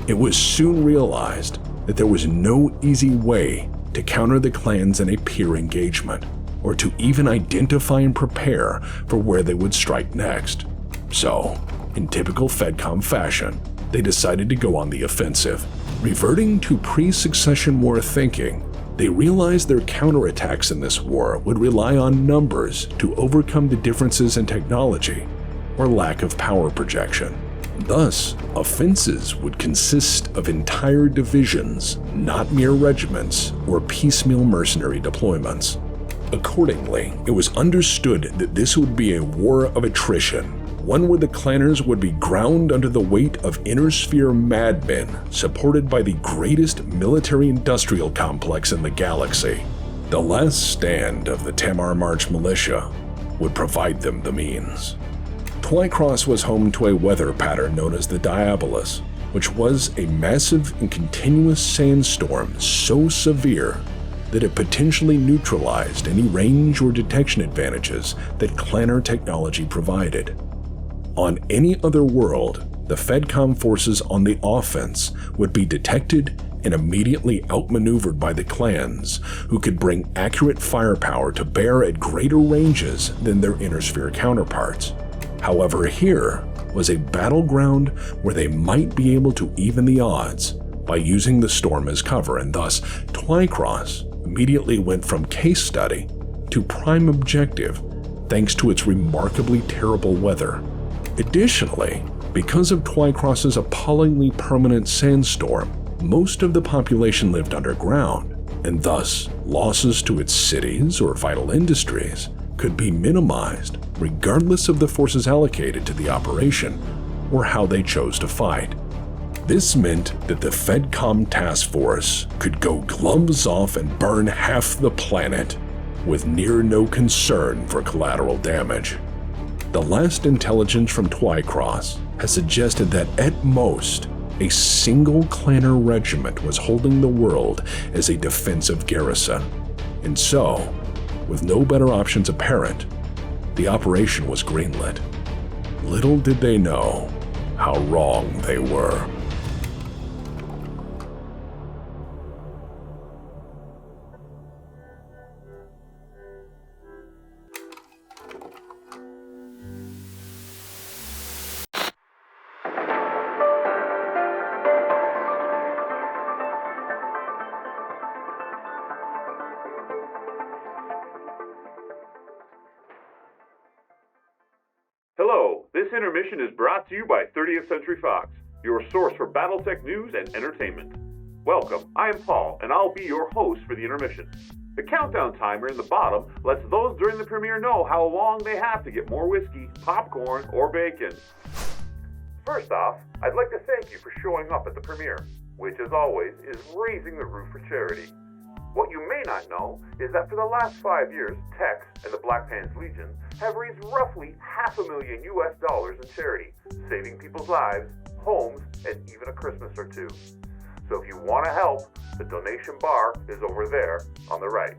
It was soon realized that there was no easy way to counter the clans in a peer engagement, or to even identify and prepare for where they would strike next. So, in typical FedCom fashion, they decided to go on the offensive. Reverting to pre-Succession War thinking, they realized their counterattacks in this war would rely on numbers to overcome the differences in technology or lack of power projection. Thus, offenses would consist of entire divisions, not mere regiments or piecemeal mercenary deployments. Accordingly, it was understood that this would be a war of attrition, one where the clanners would be ground under the weight of Inner Sphere madmen supported by the greatest military-industrial complex in the galaxy. The last stand of the Tamar March Militia would provide them the means. Twycross was home to a weather pattern known as the Diabolus, which was a massive and continuous sandstorm so severe that it potentially neutralized any range or detection advantages that clanner technology provided. On any other world, the FedCom forces on the offense would be detected and immediately outmaneuvered by the clans, who could bring accurate firepower to bear at greater ranges than their Inner Sphere counterparts. However, here was a battleground where they might be able to even the odds by using the storm as cover, and thus Twycross immediately went from case study to prime objective thanks to its remarkably terrible weather. Additionally, because of Twycross's appallingly permanent sandstorm, most of the population lived underground, and thus losses to its cities or vital industries could be minimized regardless of the forces allocated to the operation or how they chose to fight. This meant that the FedCom task force could go gloves off and burn half the planet with near no concern for collateral damage. The last intelligence from Twycross has suggested that at most, a single clanner regiment was holding the world as a defensive garrison. And so, with no better options apparent, the operation was greenlit. Little did they know how wrong they were.
Hello, this intermission is brought to you by 30th Century Fox, your source for Battletech news and entertainment. Welcome, I am Paul, and I'll be your host for the intermission. The countdown timer in the bottom lets those during the premiere know how long they have to get more whiskey, popcorn, or bacon. First off, I'd like to thank you for showing up at the premiere, which as always is raising the roof for charity. What you may not know is that for the last 5 years, Tex and the Black Pants Legion have raised roughly $500,000 US in charity, saving people's lives, homes, and even a Christmas or two. So if you want to help, the donation bar is over there on the right.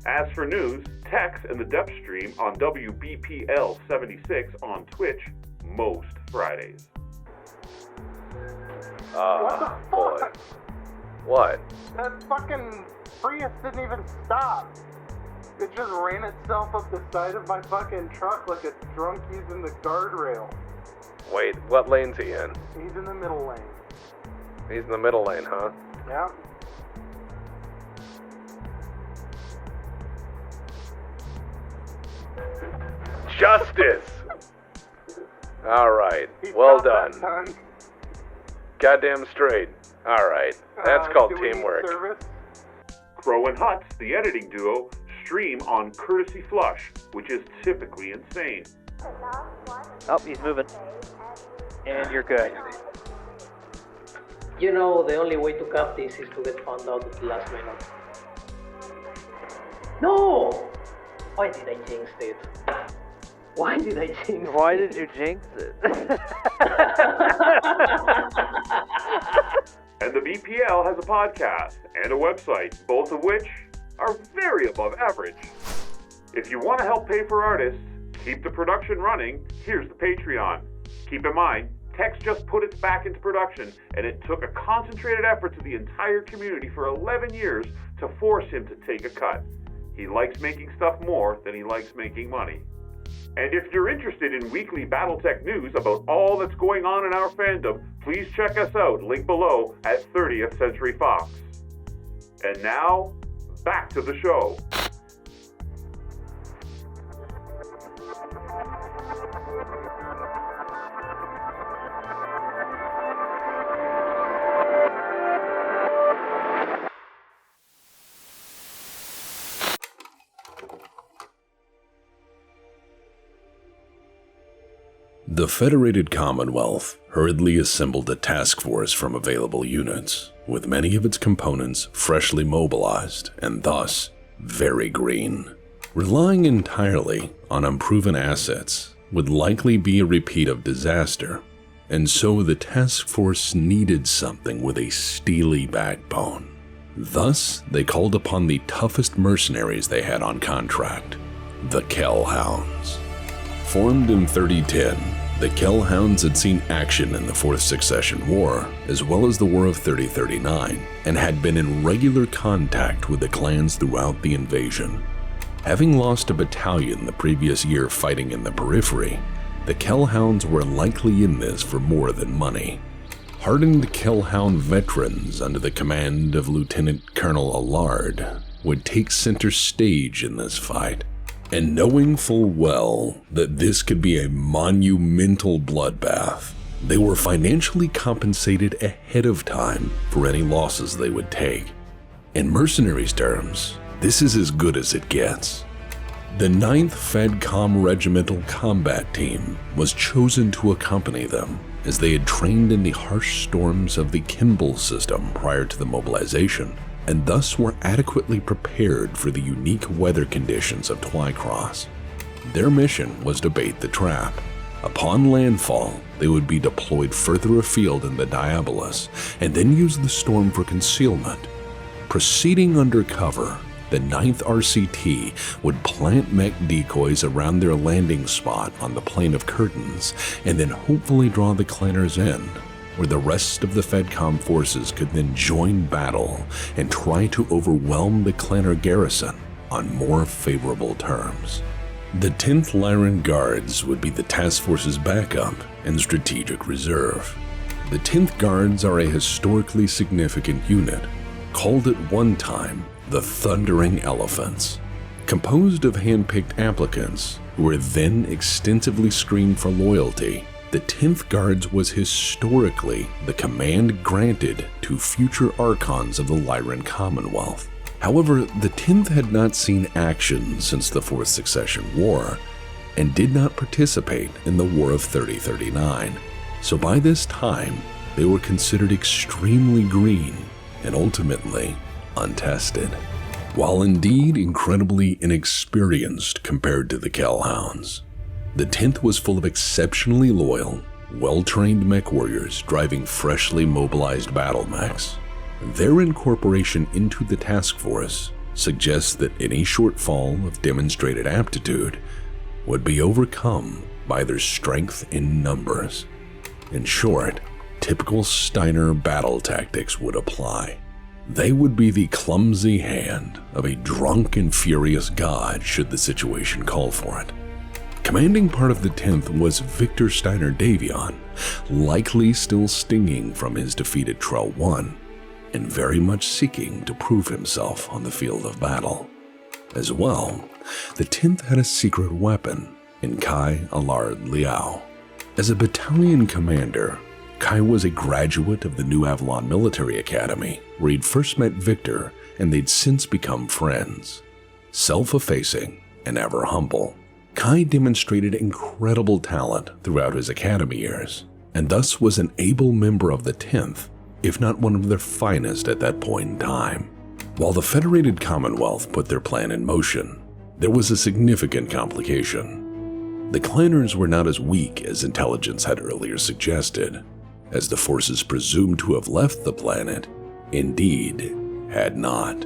As for news, Tex and the Depth Stream on WBPL 76 on Twitch most Fridays.
Boy. What?
That fucking Prius didn't even stop. It just ran itself up the side of my fucking truck like a drunk using the guardrail.
Wait, what lane's he in?
He's in the middle lane.
He's in the middle lane, huh?
Yeah.
Justice! Alright,
He
well
stopped
done.
that time.
Goddamn straight. Alright, that's called
do we need
teamwork.
service?
Crow and Huts, the editing duo, stream on Courtesy Flush, which is typically insane.
Oh, he's moving. And you're good.
You know, the only way to cap this is to get found out at the last minute. No! Why did I jinx it? Why did I jinx it?
Why did you jinx it?
And the BPL has a podcast and a website, both of which are very above average. If you want to help pay for artists, keep the production running, here's the Patreon. Keep in mind, Tex just put it back into production, and it took a concentrated effort to the entire community for 11 years to force him to take a cut. He likes making stuff more than he likes making money. And if you're interested in weekly Battletech news about all that's going on in our fandom, please check us out, link below, at 30th Century Fox. And now, back to the show.
The Federated Commonwealth hurriedly assembled a task force from available units, with many of its components freshly mobilized and thus very green. Relying entirely on unproven assets would likely be a repeat of disaster, and so the task force needed something with a steely backbone. Thus, they called upon the toughest mercenaries they had on contract, the Kellhounds. Formed in 3010, the Kellhounds had seen action in the Fourth Succession War, as well as the War of 3039, and had been in regular contact with the clans throughout the invasion. Having lost a battalion the previous year fighting in the Periphery, the Kellhounds were likely in this for more than money. Hardened Kellhound veterans under the command of Lieutenant Colonel Allard would take center stage in this fight. And knowing full well that this could be a monumental bloodbath, they were financially compensated ahead of time for any losses they would take. In mercenaries' terms, this is as good as it gets. The 9th FedCom Regimental Combat Team was chosen to accompany them, as they had trained in the harsh storms of the Kimball system prior to the mobilization, and thus were adequately prepared for the unique weather conditions of Twycross. Their mission was to bait the trap. Upon landfall, they would be deployed further afield in the Diabolus, and then use the storm for concealment. Proceeding under cover, the 9th RCT would plant mech decoys around their landing spot on the Plain of Curtains, and then hopefully draw the clanners in, where the rest of the FedCom forces could then join battle and try to overwhelm the clanner garrison on more favorable terms. The 10th Lyran Guards would be the task force's backup and strategic reserve. The 10th Guards are a historically significant unit, called at one time the Thundering Elephants. Composed of hand-picked applicants who were then extensively screened for loyalty, the 10th Guards was historically the command granted to future Archons of the Lyran Commonwealth. However, the 10th had not seen action since the Fourth Succession War, and did not participate in the War of 3039, so by this time they were considered extremely green and ultimately untested. While indeed incredibly inexperienced compared to the Kellhounds, the 10th was full of exceptionally loyal, well-trained Mechwarriors driving freshly mobilized battle mechs. Their incorporation into the task force suggests that any shortfall of demonstrated aptitude would be overcome by their strength in numbers. In short, typical Steiner battle tactics would apply. They would be the clumsy hand of a drunk and furious god should the situation call for it. Commanding part of the 10th was Victor Steiner Davion, likely still stinging from his defeat at Trell I, and very much seeking to prove himself on the field of battle. As well, the 10th had a secret weapon in Kai Allard Liao. As a battalion commander, Kai was a graduate of the New Avalon Military Academy, where he'd first met Victor, and they'd since become friends. Self-effacing and ever humble, Kai demonstrated incredible talent throughout his academy years, and thus was an able member of the 10th, if not one of their finest at that point in time. While the Federated Commonwealth put their plan in motion, there was a significant complication. The clanners were not as weak as intelligence had earlier suggested, as the forces presumed to have left the planet, indeed, had not.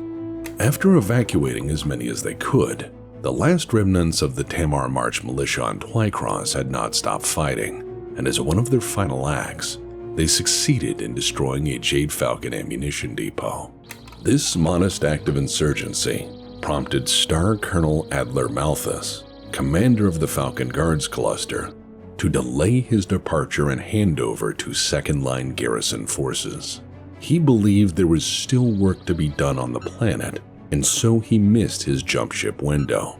After evacuating as many as they could, the last remnants of the Tamar March militia on Twycross had not stopped fighting, and as one of their final acts, they succeeded in destroying a Jade Falcon ammunition depot. This modest act of insurgency prompted Star Colonel Adler Malthus, commander of the Falcon Guards Cluster, to delay his departure and handover to second-line garrison forces. He believed there was still work to be done on the planet, and so he missed his jump ship window.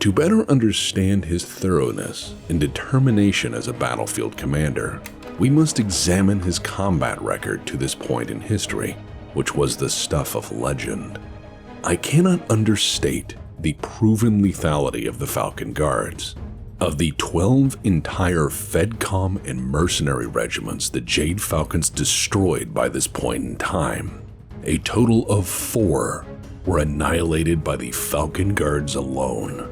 To better understand his thoroughness and determination as a battlefield commander, we must examine his combat record to this point in history, which was the stuff of legend. I cannot understate the proven lethality of the Falcon Guards. Of the 12 entire FedCom and mercenary regiments the Jade Falcons destroyed by this point in time, a total of 4 were annihilated by the Falcon Guards alone.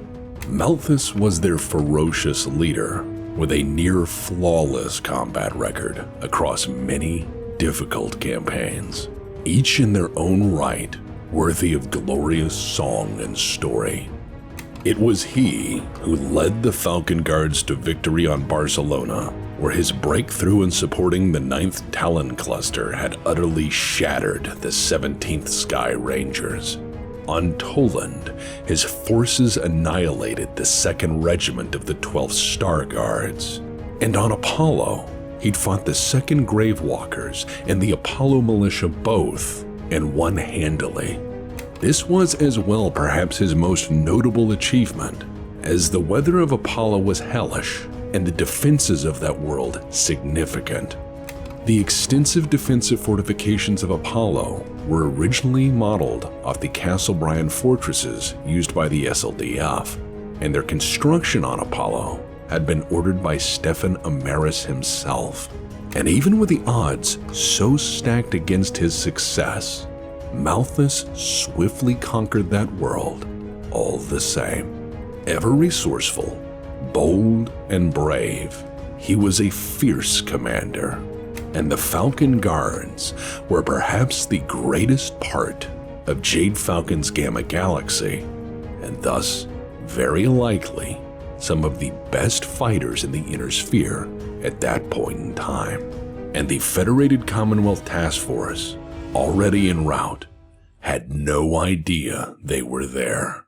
Malthus was their ferocious leader, with a near-flawless combat record across many difficult campaigns, each in their own right worthy of glorious song and story. It was he who led the Falcon Guards to victory on Barcelona, where his breakthrough in supporting the 9th Talon Cluster had utterly shattered the 17th Sky Rangers. On Toland, his forces annihilated the 2nd Regiment of the 12th Star Guards. And on Apollo, he'd fought the 2nd Gravewalkers and the Apollo Militia both, and won handily. This was as well perhaps his most notable achievement, as the weather of Apollo was hellish and the defenses of that world significant. The extensive defensive fortifications of Apollo were originally modeled off the Castle Bryan fortresses used by the SLDF, and their construction on Apollo had been ordered by Stefan Amaris himself. And even with the odds so stacked against his success, Malthus swiftly conquered that world all the same. Ever resourceful, bold, and brave, he was a fierce commander, and the Falcon Guards were perhaps the greatest part of Jade Falcon's Gamma Galaxy, and thus, very likely, some of the best fighters in the Inner Sphere at that point in time. And the Federated Commonwealth Task Force, already en route, had no idea they were there.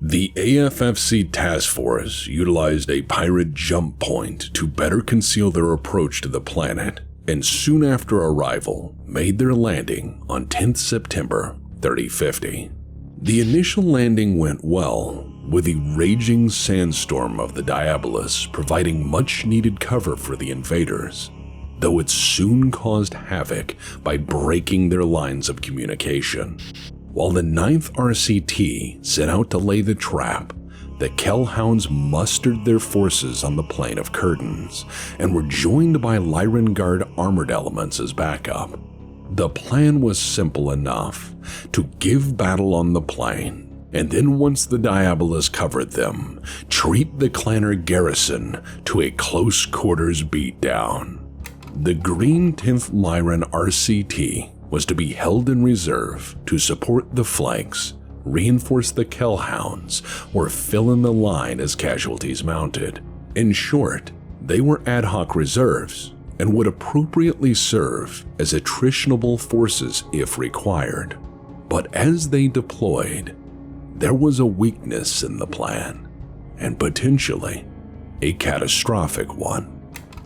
The AFFC Task Force utilized a pirate jump point to better conceal their approach to the planet, and soon after arrival made their landing on 10th September 3050. The initial landing went well, with the raging sandstorm of the Diabolus providing much needed cover for the invaders, though it soon caused havoc by breaking their lines of communication. While the 9th RCT set out to lay the trap, the Kellhounds mustered their forces on the plain of curtains and were joined by Lyran Guard armored elements as backup. The plan was simple enough: to give battle on the plain, and then once the Diabolus covered them, treat the Clanner garrison to a close quarters beatdown. The Green 10th Lyran RCT was to be held in reserve to support the flanks, reinforce the Kellhounds, or fill in the line as casualties mounted. In short, they were ad hoc reserves and would appropriately serve as attritionable forces if required. But as they deployed, there was a weakness in the plan, and potentially a catastrophic one.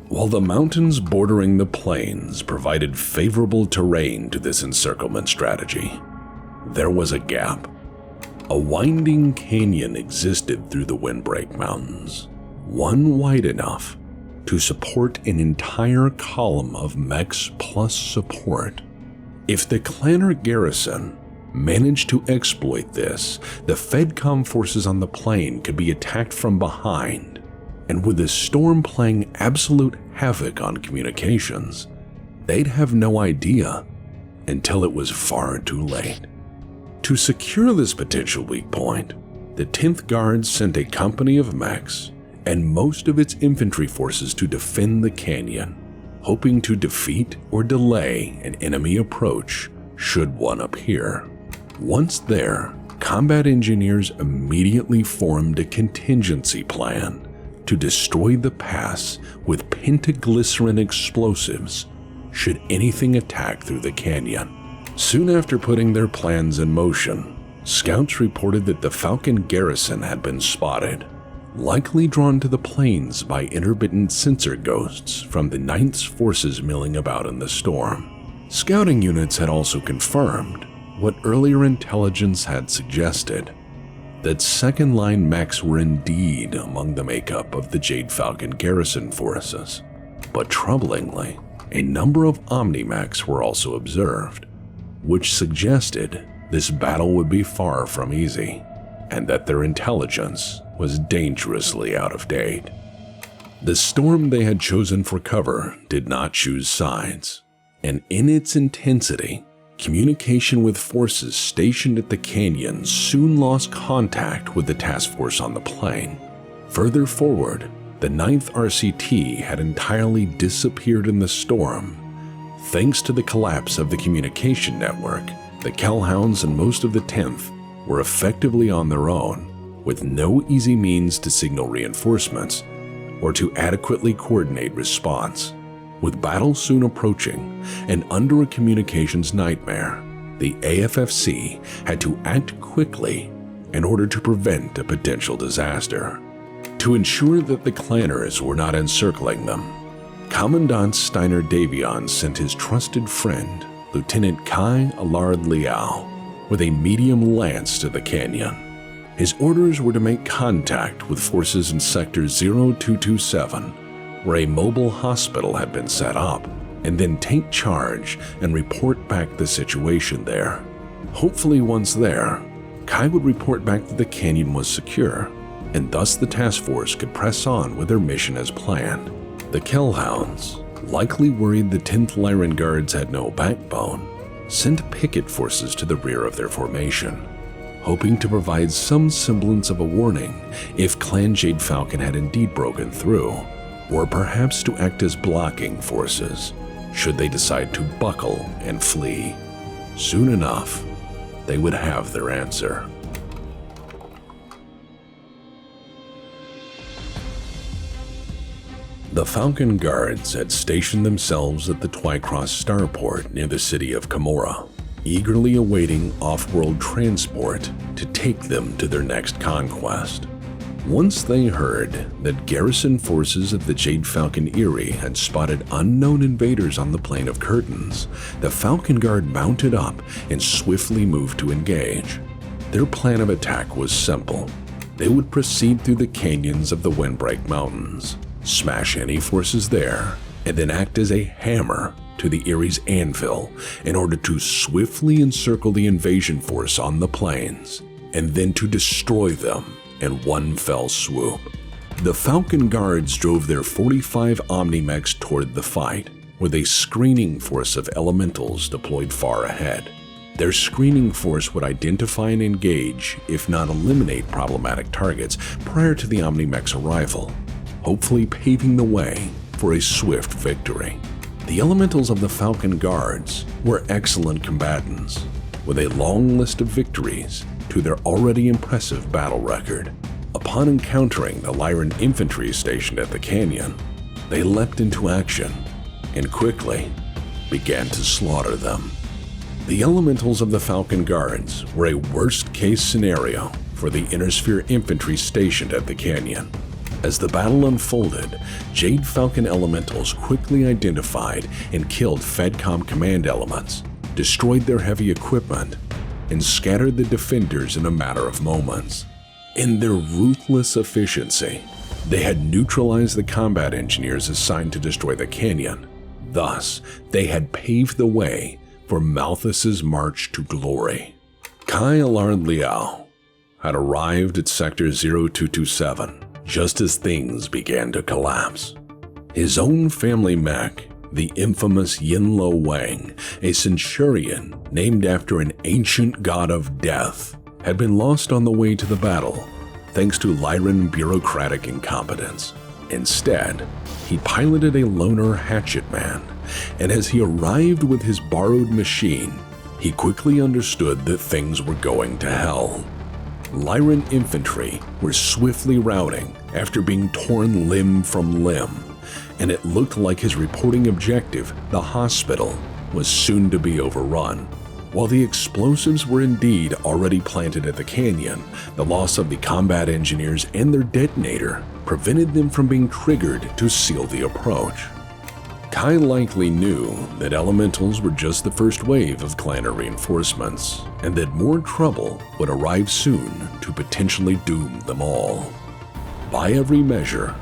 While the mountains bordering the plains provided favorable terrain to this encirclement strategy, there was a gap. A winding canyon existed through the Windbreak Mountains, one wide enough to support an entire column of mechs plus support. If the Clanner garrison managed to exploit this, the FedCom forces on the plain could be attacked from behind, and with the storm playing absolute havoc on communications, they'd have no idea until it was far too late. To secure this potential weak point, the 10th Guard sent a company of mechs and most of its infantry forces to defend the canyon, hoping to defeat or delay an enemy approach should one appear. Once there, combat engineers immediately formed a contingency plan to destroy the pass with pentaglycerin explosives should anything attack through the canyon. Soon after putting their plans in motion, scouts reported that the Falcon garrison had been spotted, likely drawn to the plains by intermittent sensor ghosts from the 9th's forces milling about in the storm. Scouting units had also confirmed what earlier intelligence had suggested, that second-line mechs were indeed among the makeup of the Jade Falcon garrison forces. But troublingly, a number of Omni-mechs were also observed, which suggested this battle would be far from easy, and that their intelligence was dangerously out of date. The storm they had chosen for cover did not choose sides, and in its intensity, communication with forces stationed at the canyon soon lost contact with the task force on the plain. Further forward, the 9th RCT had entirely disappeared in the storm. Thanks to the collapse of the communication network, the Kellhounds and most of the 10th were effectively on their own, with no easy means to signal reinforcements or to adequately coordinate response. With battle soon approaching and under a communications nightmare, the AFFC had to act quickly in order to prevent a potential disaster. To ensure that the Clanners were not encircling them, Commandant Steiner Davion sent his trusted friend, Lieutenant Kai Allard Liao, with a medium lance to the canyon. His orders were to make contact with forces in Sector 0227, where a mobile hospital had been set up, and then take charge and report back the situation there. Hopefully once there, Kai would report back that the canyon was secure, and thus the task force could press on with their mission as planned. The Kellhounds, likely worried the 10th Lyran Guards had no backbone, sent picket forces to the rear of their formation, hoping to provide some semblance of a warning if Clan Jade Falcon had indeed broken through, or perhaps to act as blocking forces should they decide to buckle and flee. Soon enough, they would have their answer. The Falcon Guards had stationed themselves at the Twycross starport near the city of Camorra, eagerly awaiting off-world transport to take them to their next conquest. Once they heard that garrison forces of the Jade Falcon Eyrie had spotted unknown invaders on the Plain of Curtains, the Falcon Guard mounted up and swiftly moved to engage. Their plan of attack was simple. They would proceed through the canyons of the Windbreak Mountains, smash any forces there, and then act as a hammer to the Erie's anvil in order to swiftly encircle the invasion force on the plains, and then to destroy them in one fell swoop. The Falcon Guards drove their 45 Omnimechs toward the fight, with a screening force of elementals deployed far ahead. Their screening force would identify and engage, if not eliminate, problematic targets prior to the Omnimech's arrival, hopefully paving the way for a swift victory. The elementals of the Falcon Guards were excellent combatants, with a long list of victories to their already impressive battle record. Upon encountering the Lyran infantry stationed at the canyon, they leapt into action and quickly began to slaughter them. The elementals of the Falcon Guards were a worst-case scenario for the Innersphere infantry stationed at the canyon. As the battle unfolded, Jade Falcon elementals quickly identified and killed FedCom command elements, destroyed their heavy equipment, and scattered the defenders in a matter of moments. In their ruthless efficiency, they had neutralized the combat engineers assigned to destroy the canyon. Thus, they had paved the way for Malthus's march to glory. Kai Allard Liao had arrived at Sector 0227 just as things began to collapse. His own family mech, the infamous Yinlo Wang, a centurion named after an ancient god of death, had been lost on the way to the battle thanks to Lyran bureaucratic incompetence. Instead, he piloted a loner hatchet man, and as he arrived with his borrowed machine, he quickly understood that things were going to hell. Lyran infantry were swiftly routing after being torn limb from limb, and it looked like his reporting objective, the hospital, was soon to be overrun. While the explosives were indeed already planted at the canyon, the loss of the combat engineers and their detonator prevented them from being triggered to seal the approach. Kai likely knew that elementals were just the first wave of clanner reinforcements, and that more trouble would arrive soon to potentially doom them all. By every measure,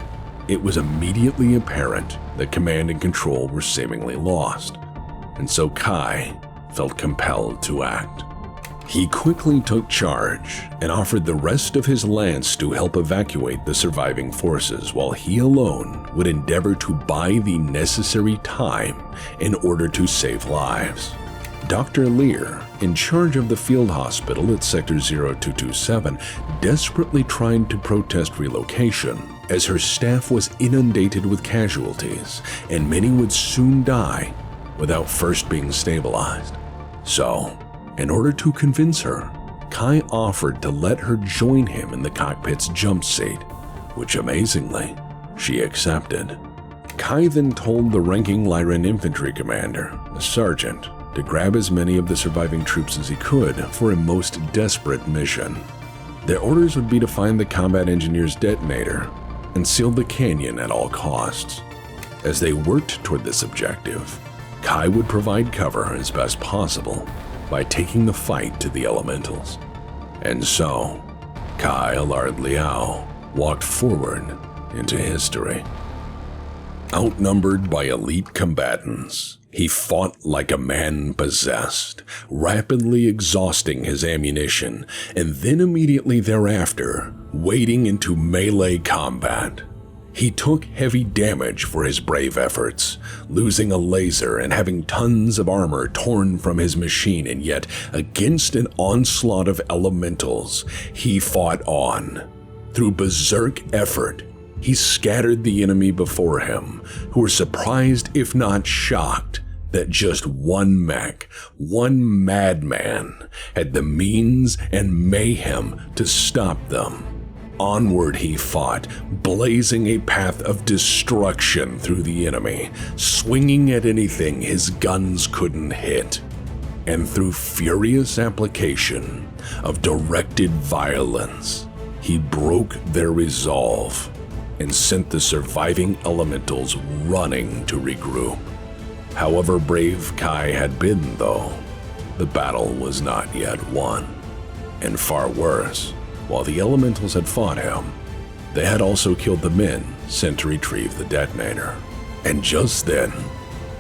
it was immediately apparent that command and control were seemingly lost, and so Kai felt compelled to act. He quickly took charge and offered the rest of his lance to help evacuate the surviving forces, while he alone would endeavor to buy the necessary time in order to save lives. Dr. Lear, in charge of the field hospital at Sector 0227, desperately tried to protest relocation, as her staff was inundated with casualties, and many would soon die without first being stabilized. So, in order to convince her, Kai offered to let her join him in the cockpit's jump seat, which amazingly, she accepted. Kai then told the ranking Lyran infantry commander, a sergeant, to grab as many of the surviving troops as he could for a most desperate mission. Their orders would be to find the combat engineer's detonator and seal the canyon at all costs. As they worked toward this objective, Kai would provide cover as best possible by taking the fight to the elementals. And so, Kai Allard Liao walked forward into history. Outnumbered by elite combatants, he fought like a man possessed, rapidly exhausting his ammunition, and then immediately thereafter, wading into melee combat. He took heavy damage for his brave efforts, losing a laser and having tons of armor torn from his machine, and yet, against an onslaught of elementals, he fought on. Through berserk effort, he scattered the enemy before him, who were surprised if not shocked that just one mech, one madman, had the means and mayhem to stop them. Onward he fought, blazing a path of destruction through the enemy, swinging at anything his guns couldn't hit. And through furious application of directed violence, he broke their resolve and sent the surviving elementals running to regroup. However brave Kai had been, though, the battle was not yet won. And far worse, while the elementals had fought him, they had also killed the men sent to retrieve the detonator. And just then,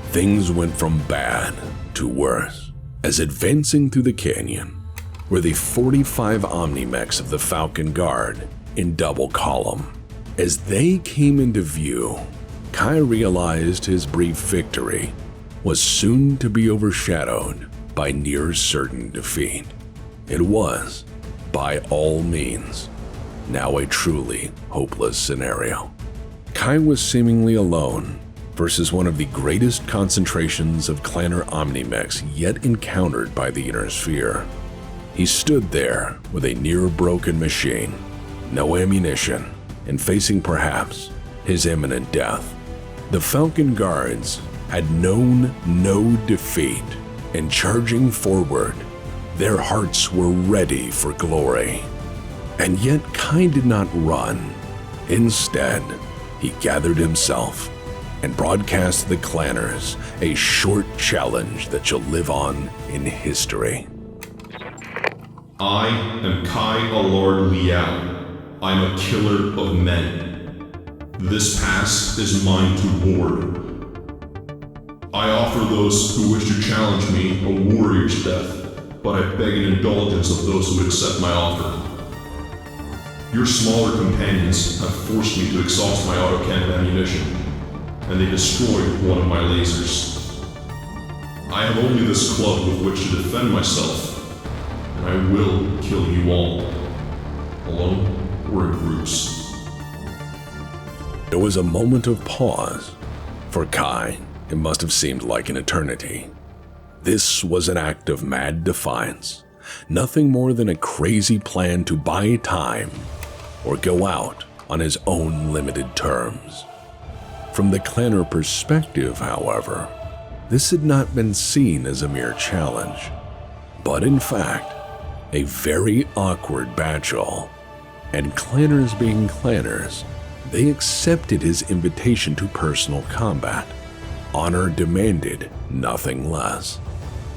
things went from bad to worse, as advancing through the canyon were the 45 Omni-Mechs of the Falcon Guard in double column. As they came into view, Kai realized his brief victory was soon to be overshadowed by near certain defeat. It was, by all means, now a truly hopeless scenario. Kai was seemingly alone versus one of the greatest concentrations of clanner Omni-Mechs yet encountered by the Inner Sphere. He stood there with a near-broken machine, no ammunition, and facing perhaps his imminent death. The Falcon Guards had known no defeat, and charging forward, their hearts were ready for glory. And yet Kai did not run. Instead, he gathered himself and broadcast the clanners a short challenge that shall live on in history.
I am Kai Allard Liao. I'm a killer of men. This pass is mine to ward. I offer those who wish to challenge me a warrior's death, but I beg an indulgence of those who accept my offer. Your smaller companions have forced me to exhaust my autocannon ammunition, and they destroyed one of my lasers. I have only this club with which to defend myself, and I will kill you all, alone or in groups.
There was a moment of pause. For Kai, it must have seemed like an eternity. This was an act of mad defiance, nothing more than a crazy plan to buy time or go out on his own limited terms. From the clanner perspective, however, this had not been seen as a mere challenge, but in fact, a very awkward battle. And clanners being clanners, they accepted his invitation to personal combat. Honor demanded nothing less.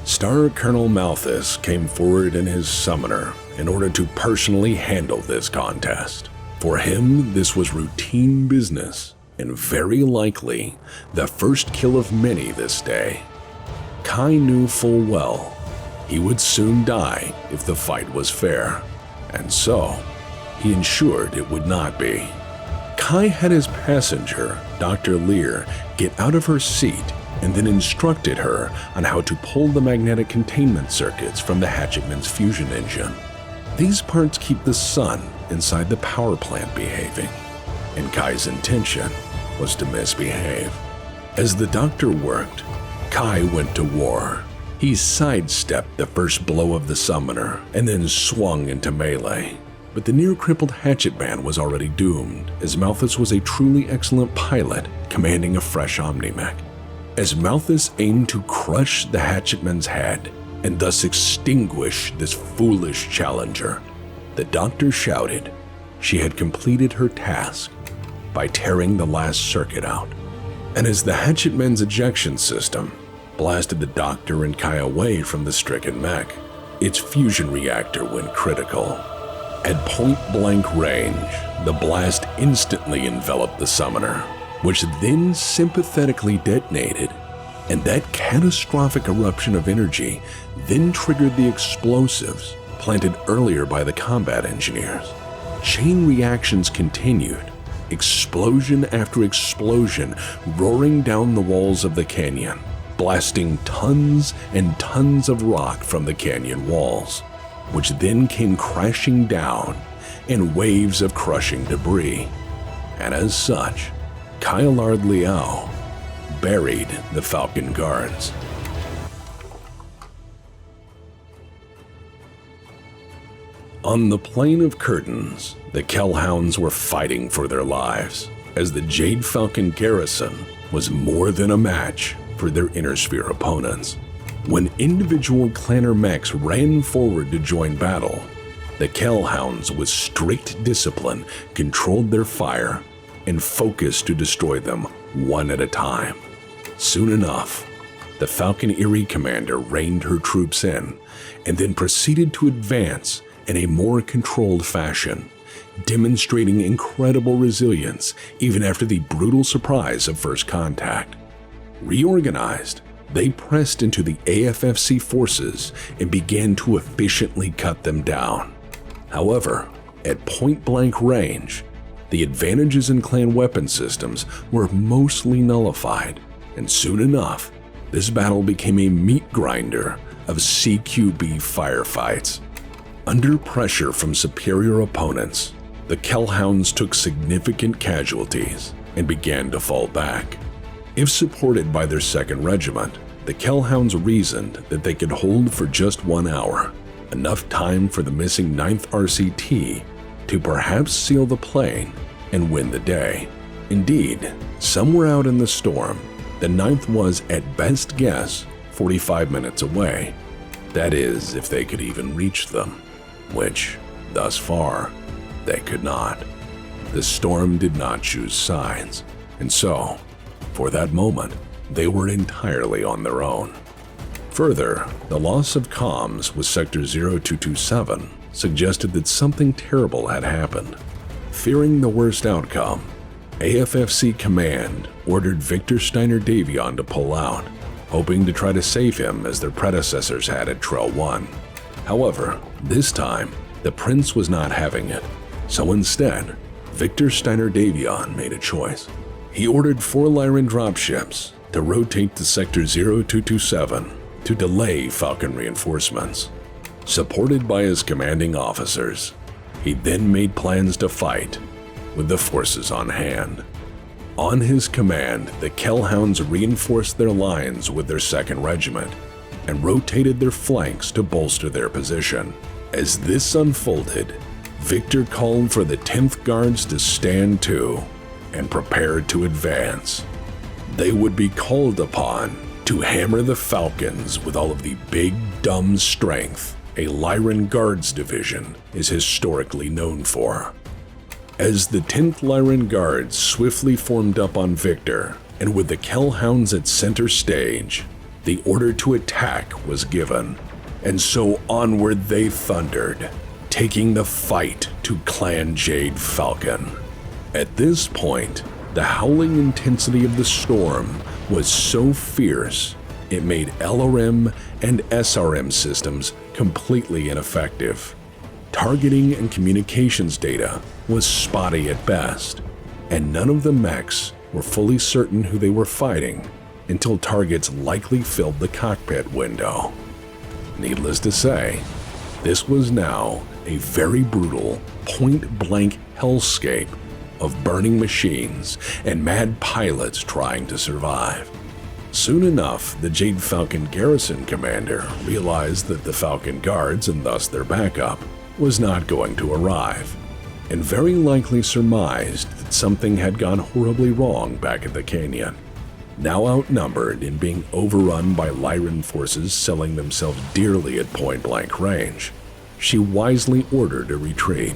Star Colonel Malthus came forward in his summoner in order to personally handle this contest. For him, this was routine business, and very likely the first kill of many this day. Kai knew full well he would soon die if the fight was fair, and so he ensured it would not be. Kai had his passenger, Dr. Lear, get out of her seat and then instructed her on how to pull the magnetic containment circuits from the Hatchetman's fusion engine. These parts keep the sun inside the power plant behaving, and Kai's intention was to misbehave. As the doctor worked, Kai went to war. He sidestepped the first blow of the summoner and then swung into melee. But the near-crippled Hatchetman was already doomed, as Malthus was a truly excellent pilot commanding a fresh Omni-Mech. As Malthus aimed to crush the Hatchetman's head and thus extinguish this foolish challenger, the doctor shouted she had completed her task by tearing the last circuit out. And as the Hatchetman's ejection system blasted the doctor and Kai away from the stricken mech, its fusion reactor went critical. At point-blank range, the blast instantly enveloped the summoner, which then sympathetically detonated, and that catastrophic eruption of energy then triggered the explosives planted earlier by the combat engineers. Chain reactions continued, explosion after explosion roaring down the walls of the canyon, blasting tons and tons of rock from the canyon walls, which then came crashing down in waves of crushing debris. And as such, Kylard Liao buried the Falcon Guards. On the Plain of Curtains, the Kellhounds were fighting for their lives, as the Jade Falcon garrison was more than a match for their Inner Sphere opponents. When individual clanner mechs ran forward to join battle, the Kellhounds with strict discipline controlled their fire and focused to destroy them one at a time. Soon enough, the Falcon Eerie commander reined her troops in and then proceeded to advance in a more controlled fashion, demonstrating incredible resilience even after the brutal surprise of first contact. Reorganized, they pressed into the AFFC forces and began to efficiently cut them down. However, at point-blank range, the advantages in clan weapon systems were mostly nullified, and soon enough, this battle became a meat grinder of CQB firefights. Under pressure from superior opponents, the Kellhounds took significant casualties and began to fall back. If supported by their 2nd Regiment, the Kellhounds reasoned that they could hold for just 1 hour, enough time for the missing 9th RCT to perhaps seal the plain and win the day. Indeed, somewhere out in the storm, the 9th was, at best guess, 45 minutes away. That is, if they could even reach them, which, thus far, they could not. The storm did not choose sides, and so, for that moment, they were entirely on their own. Further, the loss of comms with Sector 0227 suggested that something terrible had happened. Fearing the worst outcome, AFFC Command ordered Victor Steiner Davion to pull out, hoping to try to save him as their predecessors had at Trell I. However, this time, the Prince was not having it, so instead, Victor Steiner Davion made a choice. He ordered 4 Lyran dropships to rotate to Sector 0227 to delay Falcon reinforcements. Supported by his commanding officers, he then made plans to fight with the forces on hand. On his command, the Kellhounds reinforced their lines with their 2nd Regiment and rotated their flanks to bolster their position. As this unfolded, Victor called for the 10th Guards to stand to and prepare to advance. They would be called upon to hammer the Falcons with all of the big, dumb strength a Lyran Guards division is historically known for. As the 10th Lyran Guards swiftly formed up on Victor, and with the Kellhounds at center stage, the order to attack was given, and so onward they thundered, taking the fight to Clan Jade Falcon. At this point, the howling intensity of the storm was so fierce, it made LRM and SRM systems completely ineffective. Targeting and communications data was spotty at best, and none of the mechs were fully certain who they were fighting until targets likely filled the cockpit window. Needless to say, this was now a very brutal, point-blank hellscape of burning machines and mad pilots trying to survive. Soon enough, the Jade Falcon garrison commander realized that the Falcon Guards, and thus their backup, was not going to arrive, and very likely surmised that something had gone horribly wrong back at the canyon. Now outnumbered and being overrun by Lyran forces selling themselves dearly at point-blank range, she wisely ordered a retreat.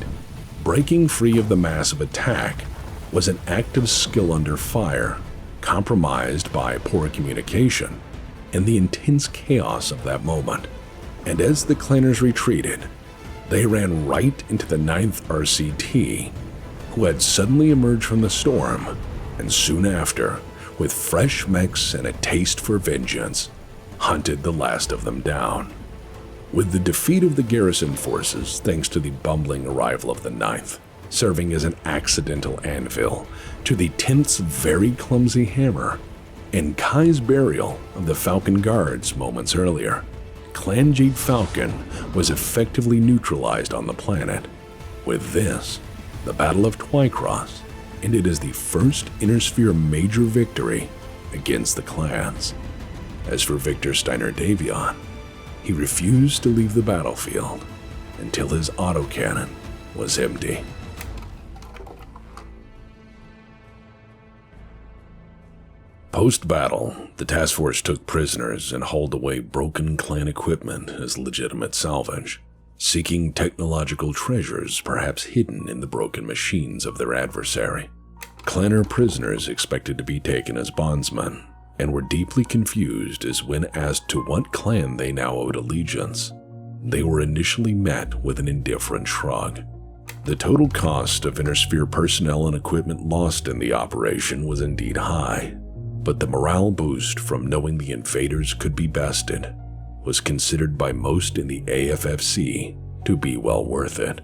Breaking free of the massive attack was an act of skill under fire, compromised by poor communication and the intense chaos of that moment. And as the clanners retreated, They ran right into the 9th RCT, who had suddenly emerged from the storm, and soon after, with fresh mechs and a taste for vengeance, hunted the last of them down. With the defeat of the garrison forces thanks to the bumbling arrival of the 9th, serving as an accidental anvil to the 10th's very clumsy hammer, and Kai's burial of the Falcon Guards moments earlier, Clan Jade Falcon was effectively neutralized on the planet. With this, the Battle of Twycross ended as the first Intersphere major victory against the clans. As for Victor Steiner Davion, he refused to leave the battlefield until his autocannon was empty. Post-battle, the task force took prisoners and hauled away broken clan equipment as legitimate salvage, seeking technological treasures perhaps hidden in the broken machines of their adversary. Clanner prisoners expected to be taken as bondsmen, and were deeply confused as when asked to what clan they now owed allegiance. They were initially met with an indifferent shrug. The total cost of Intersphere personnel and equipment lost in the operation was indeed high, but the morale boost from knowing the invaders could be bested was considered by most in the AFFC to be well worth it.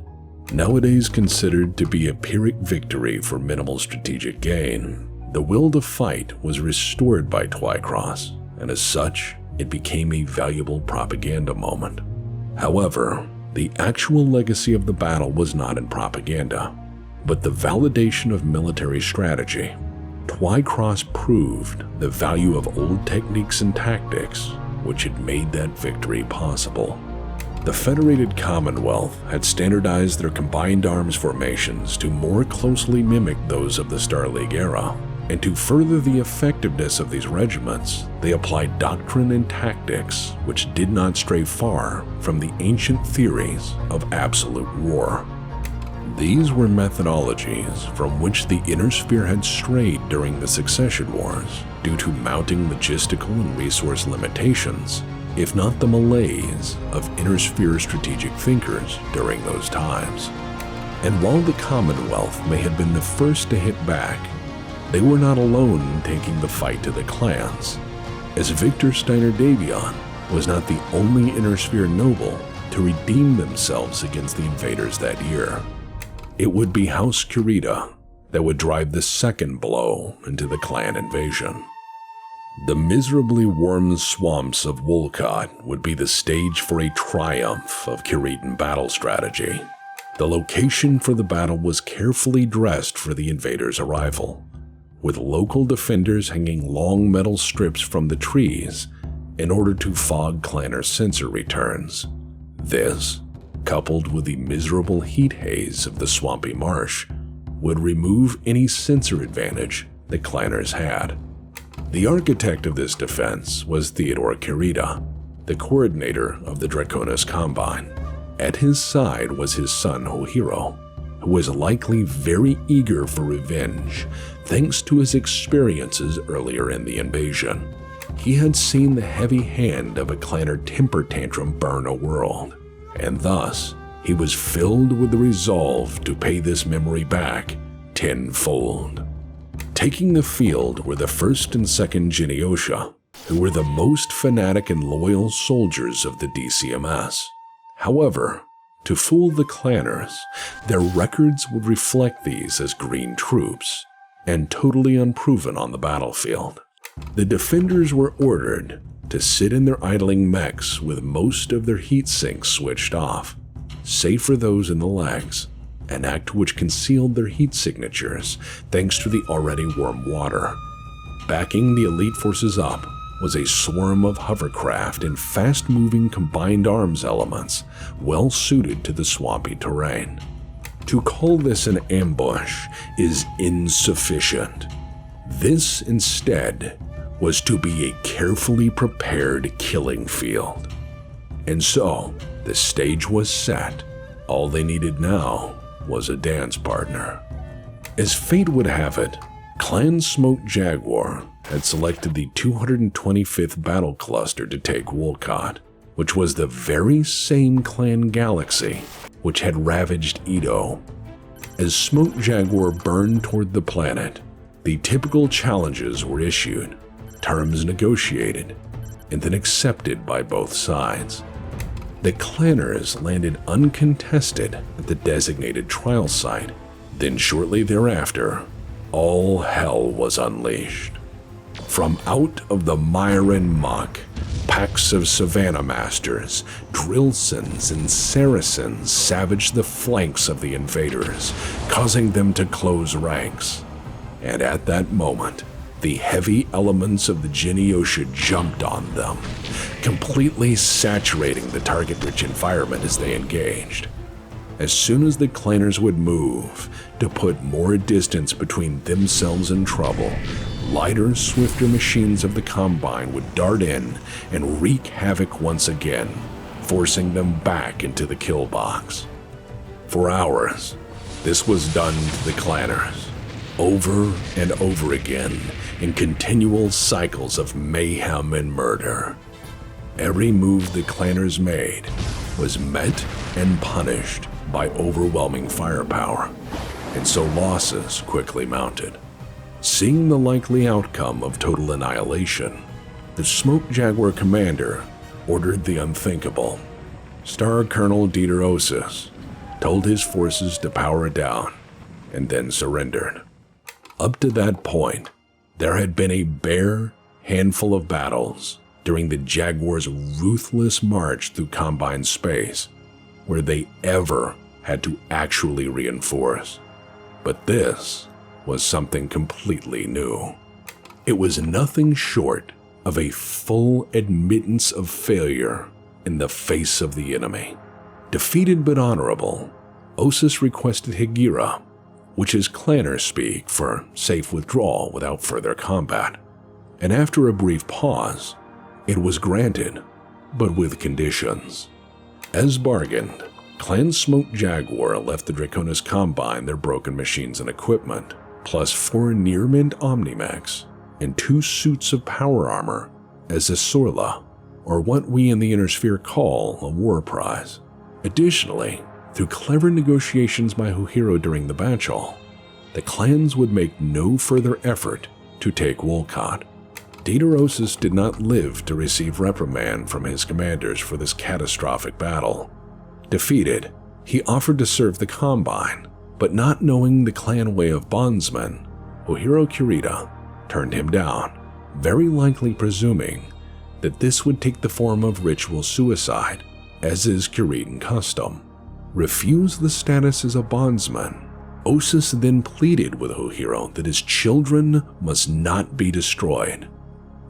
Nowadays considered to be a Pyrrhic victory for minimal strategic gain, the will to fight was restored by Twycross, and as such, it became a valuable propaganda moment. However, the actual legacy of the battle was not in propaganda, but the validation of military strategy. Twycross proved the value of old techniques and tactics, which had made that victory possible. The Federated Commonwealth had standardized their combined arms formations to more closely mimic those of the Star League era, and to further the effectiveness of these regiments, they applied doctrine and tactics which did not stray far from the ancient theories of absolute war. These were methodologies from which the Intersphere had strayed during the Succession Wars due to mounting logistical and resource limitations, if not the malaise of Intersphere strategic thinkers during those times. And while the Commonwealth may have been the first to hit back, they were not alone in taking the fight to the clans, as Victor Steiner Davion was not the only Intersphere noble to redeem themselves against the invaders that year. It would be House Kurita that would drive the second blow into the clan invasion. The miserably warm swamps of Wolcott would be the stage for a triumph of Kuritan battle strategy. The location for the battle was carefully dressed for the invaders' arrival, with local defenders hanging long metal strips from the trees in order to fog clanner sensor returns. This, coupled with the miserable heat haze of the swampy marsh, would remove any sensor advantage the clanners had. The architect of this defense was Theodore Kurita, the coordinator of the Draconis Combine. At his side was his son Hohiro, who was likely very eager for revenge thanks to his experiences earlier in the invasion. He had seen the heavy hand of a clanner temper tantrum burn a world, and thus he was filled with the resolve to pay this memory back tenfold. Taking the field were the 1st and 2nd Genyosha, who were the most fanatic and loyal soldiers of the DCMS. However, to fool the clanners, their records would reflect these as green troops, and totally unproven on the battlefield. The defenders were ordered to sit in their idling mechs with most of their heat sinks switched off, save for those in the legs, an act which concealed their heat signatures thanks to the already warm water. Backing the elite forces up was a swarm of hovercraft and fast-moving combined arms elements well suited to the swampy terrain. To call this an ambush is insufficient. This instead was to be a carefully prepared killing field. And so, the stage was set. All they needed now was a dance partner. As fate would have it, Clan Smoke Jaguar had selected the 225th Battle Cluster to take Wolcott, which was the very same clan galaxy which had ravaged Edo. As Smoke Jaguar burned toward the planet, the typical challenges were issued, terms negotiated, and then accepted by both sides. The clanners landed uncontested at the designated trial site. Then shortly thereafter, all hell was unleashed. From out of the mire and muck, packs of Savannah Masters, Drillsons, and Saracens savaged the flanks of the invaders, causing them to close ranks. And at that moment, the heavy elements of the Genyosha jumped on them, completely saturating the target-rich environment as they engaged. As soon as the clanners would move to put more distance between themselves and trouble, lighter, swifter machines of the Combine would dart in and wreak havoc once again, forcing them back into the kill box. For hours, this was done to the clanners, over and over again, in continual cycles of mayhem and murder. Every move the clanners made was met and punished by overwhelming firepower, and so losses quickly mounted. Seeing the likely outcome of total annihilation, the Smoke Jaguar commander ordered the unthinkable. Star Colonel Dieter Osis told his forces to power down, and then surrendered. Up to that point, there had been a bare handful of battles during the Jaguar's ruthless march through Combine space, where they ever had to actually reinforce. But this was something completely new. It was nothing short of a full admittance of failure in the face of the enemy. Defeated but honorable, Osis requested Hegira, which is clanner speak for safe withdrawal without further combat. And after a brief pause, it was granted, but with conditions. As bargained, Clan Smoke Jaguar left the Draconis Combine their broken machines and equipment, plus 4 near-mint Omnimechs and 2 suits of power armor as a Sorla, or what we in the Inner Sphere call a war prize. Additionally, through clever negotiations by Huhiro during the battle, the clans would make no further effort to take Wolcott. Dieter Osis did not live to receive reprimand from his commanders for this catastrophic battle. Defeated, he offered to serve the Combine, but not knowing the clan way of bondsmen, Huhiro Kurita turned him down, very likely presuming that this would take the form of ritual suicide, as is Kuritan custom. Refused the status as a bondsman, Osis then pleaded with Huhiro that his children must not be destroyed.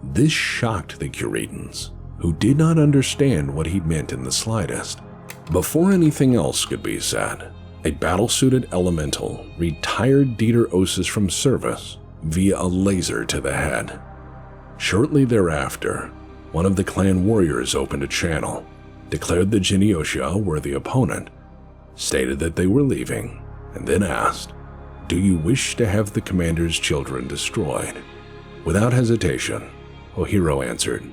This shocked the Kuritans, who did not understand what he meant in the slightest. Before anything else could be said, a battle-suited elemental retired Dieter Osis from service via a laser to the head. Shortly thereafter, one of the clan warriors opened a channel, declared the Genyosha a worthy opponent, stated that they were leaving, and then asked, "Do you wish to have the commander's children destroyed?" Without hesitation, Huhiro answered,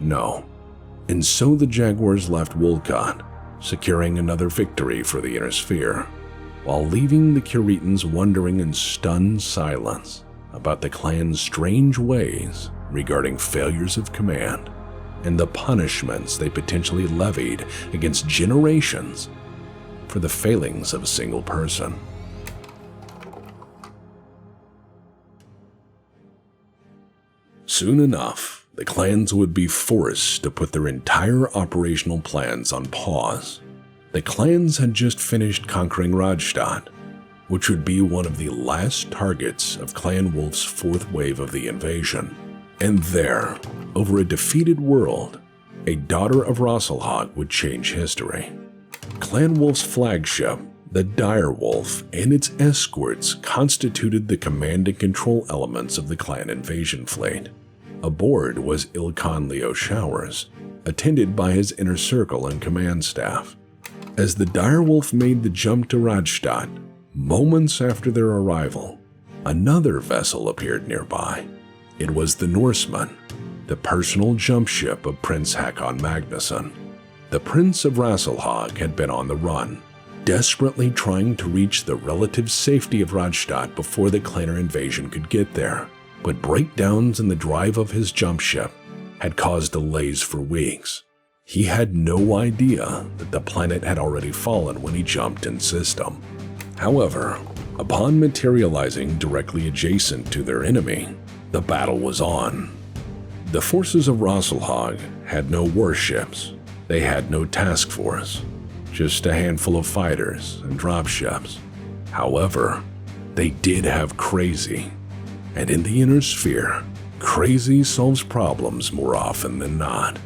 "No." And so the Jaguars left Wolcott, securing another victory for the Inner Sphere, while leaving the Kuritans wondering in stunned silence about the clan's strange ways regarding failures of command and the punishments they potentially levied against generations for the failings of a single person. Soon enough, the clans would be forced to put their entire operational plans on pause. The clans had just finished conquering Radstadt, which would be one of the last targets of Clan Wolf's 4th wave of the invasion. And there, over a defeated world, a daughter of Rasalhague would change history. Clan Wolf's flagship, the Dire Wolf, and its escorts constituted the command and control elements of the clan invasion fleet. Aboard was Ilkhan Leo Showers, attended by his inner circle and command staff. As the Dire Wolf made the jump to Radstadt, moments after their arrival, another vessel appeared nearby. It was the Norseman, the personal jump ship of Prince Hakon Magnusson. The Prince of Rasalhague had been on the run, desperately trying to reach the relative safety of Radstadt before the Clanner invasion could get there. But breakdowns in the drive of his jump ship had caused delays for weeks. He had no idea that the planet had already fallen when he jumped in system. However, upon materializing directly adjacent to their enemy, the battle was on. The forces of Rasalhague had no warships. They had no task force, just a handful of fighters and dropships. However, they did have Crazy, and in the inner sphere, Crazy solves problems more often than not.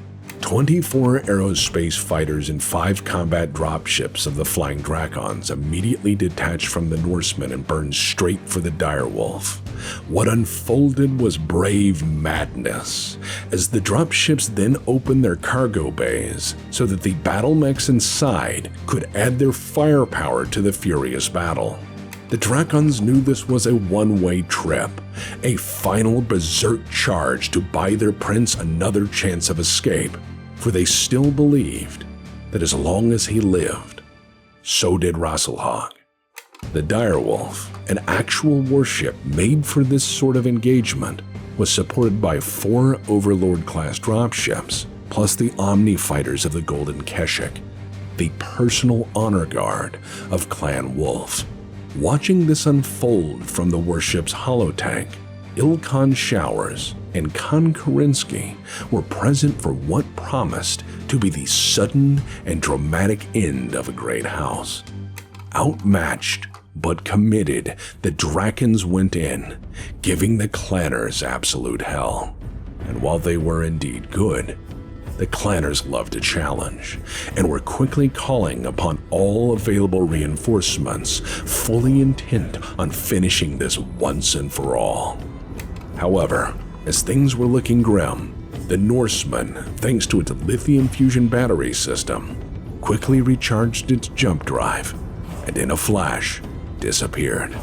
24 aerospace fighters and 5 combat dropships of the Flying Drakons immediately detached from the Norsemen and burned straight for the direwolf. What unfolded was brave madness, as the dropships then opened their cargo bays so that the battle mechs inside could add their firepower to the furious battle. The Drakons knew this was a one-way trip, a final berserk charge to buy their prince another chance of escape, for they still believed that as long as he lived, so did Rasalhague. The direwolf, an actual warship made for this sort of engagement, was supported by 4 Overlord-class dropships, plus the Omni fighters of the Golden Keshik, the personal honor guard of Clan Wolf. Watching this unfold from the warship's holotank, Ilkhan Showers and Khan Kerensky were present for what promised to be the sudden and dramatic end of a great house. Outmatched but committed, the Drakons went in, giving the Clanners absolute hell. And while they were indeed good, the Clanners loved a challenge, and were quickly calling upon all available reinforcements, fully intent on finishing this once and for all. However, as things were looking grim, the Norseman, thanks to its lithium fusion battery system, quickly recharged its jump drive, and in a flash, disappeared.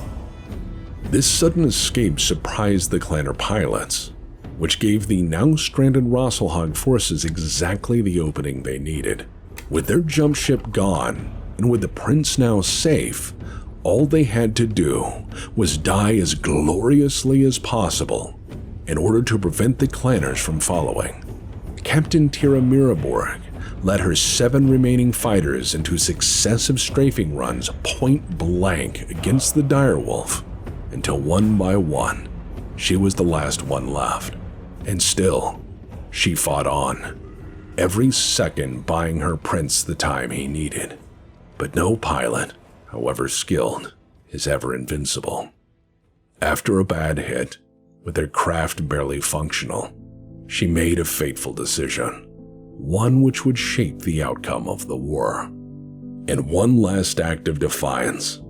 This sudden escape surprised the Clanner pilots, which gave the now stranded Rasalhague forces exactly the opening they needed. With their jump ship gone, and with the prince now safe, all they had to do was die as gloriously as possible in order to prevent the Clanners from following. Captain Terra Miraborg led her 7 remaining fighters into successive strafing runs point blank against the direwolf until one by one, she was the last one left. And still, she fought on, every second buying her prince the time he needed. But no pilot, however skilled, is ever invincible. After a bad hit, with their craft barely functional, she made a fateful decision, one which would shape the outcome of the war. In one last act of defiance,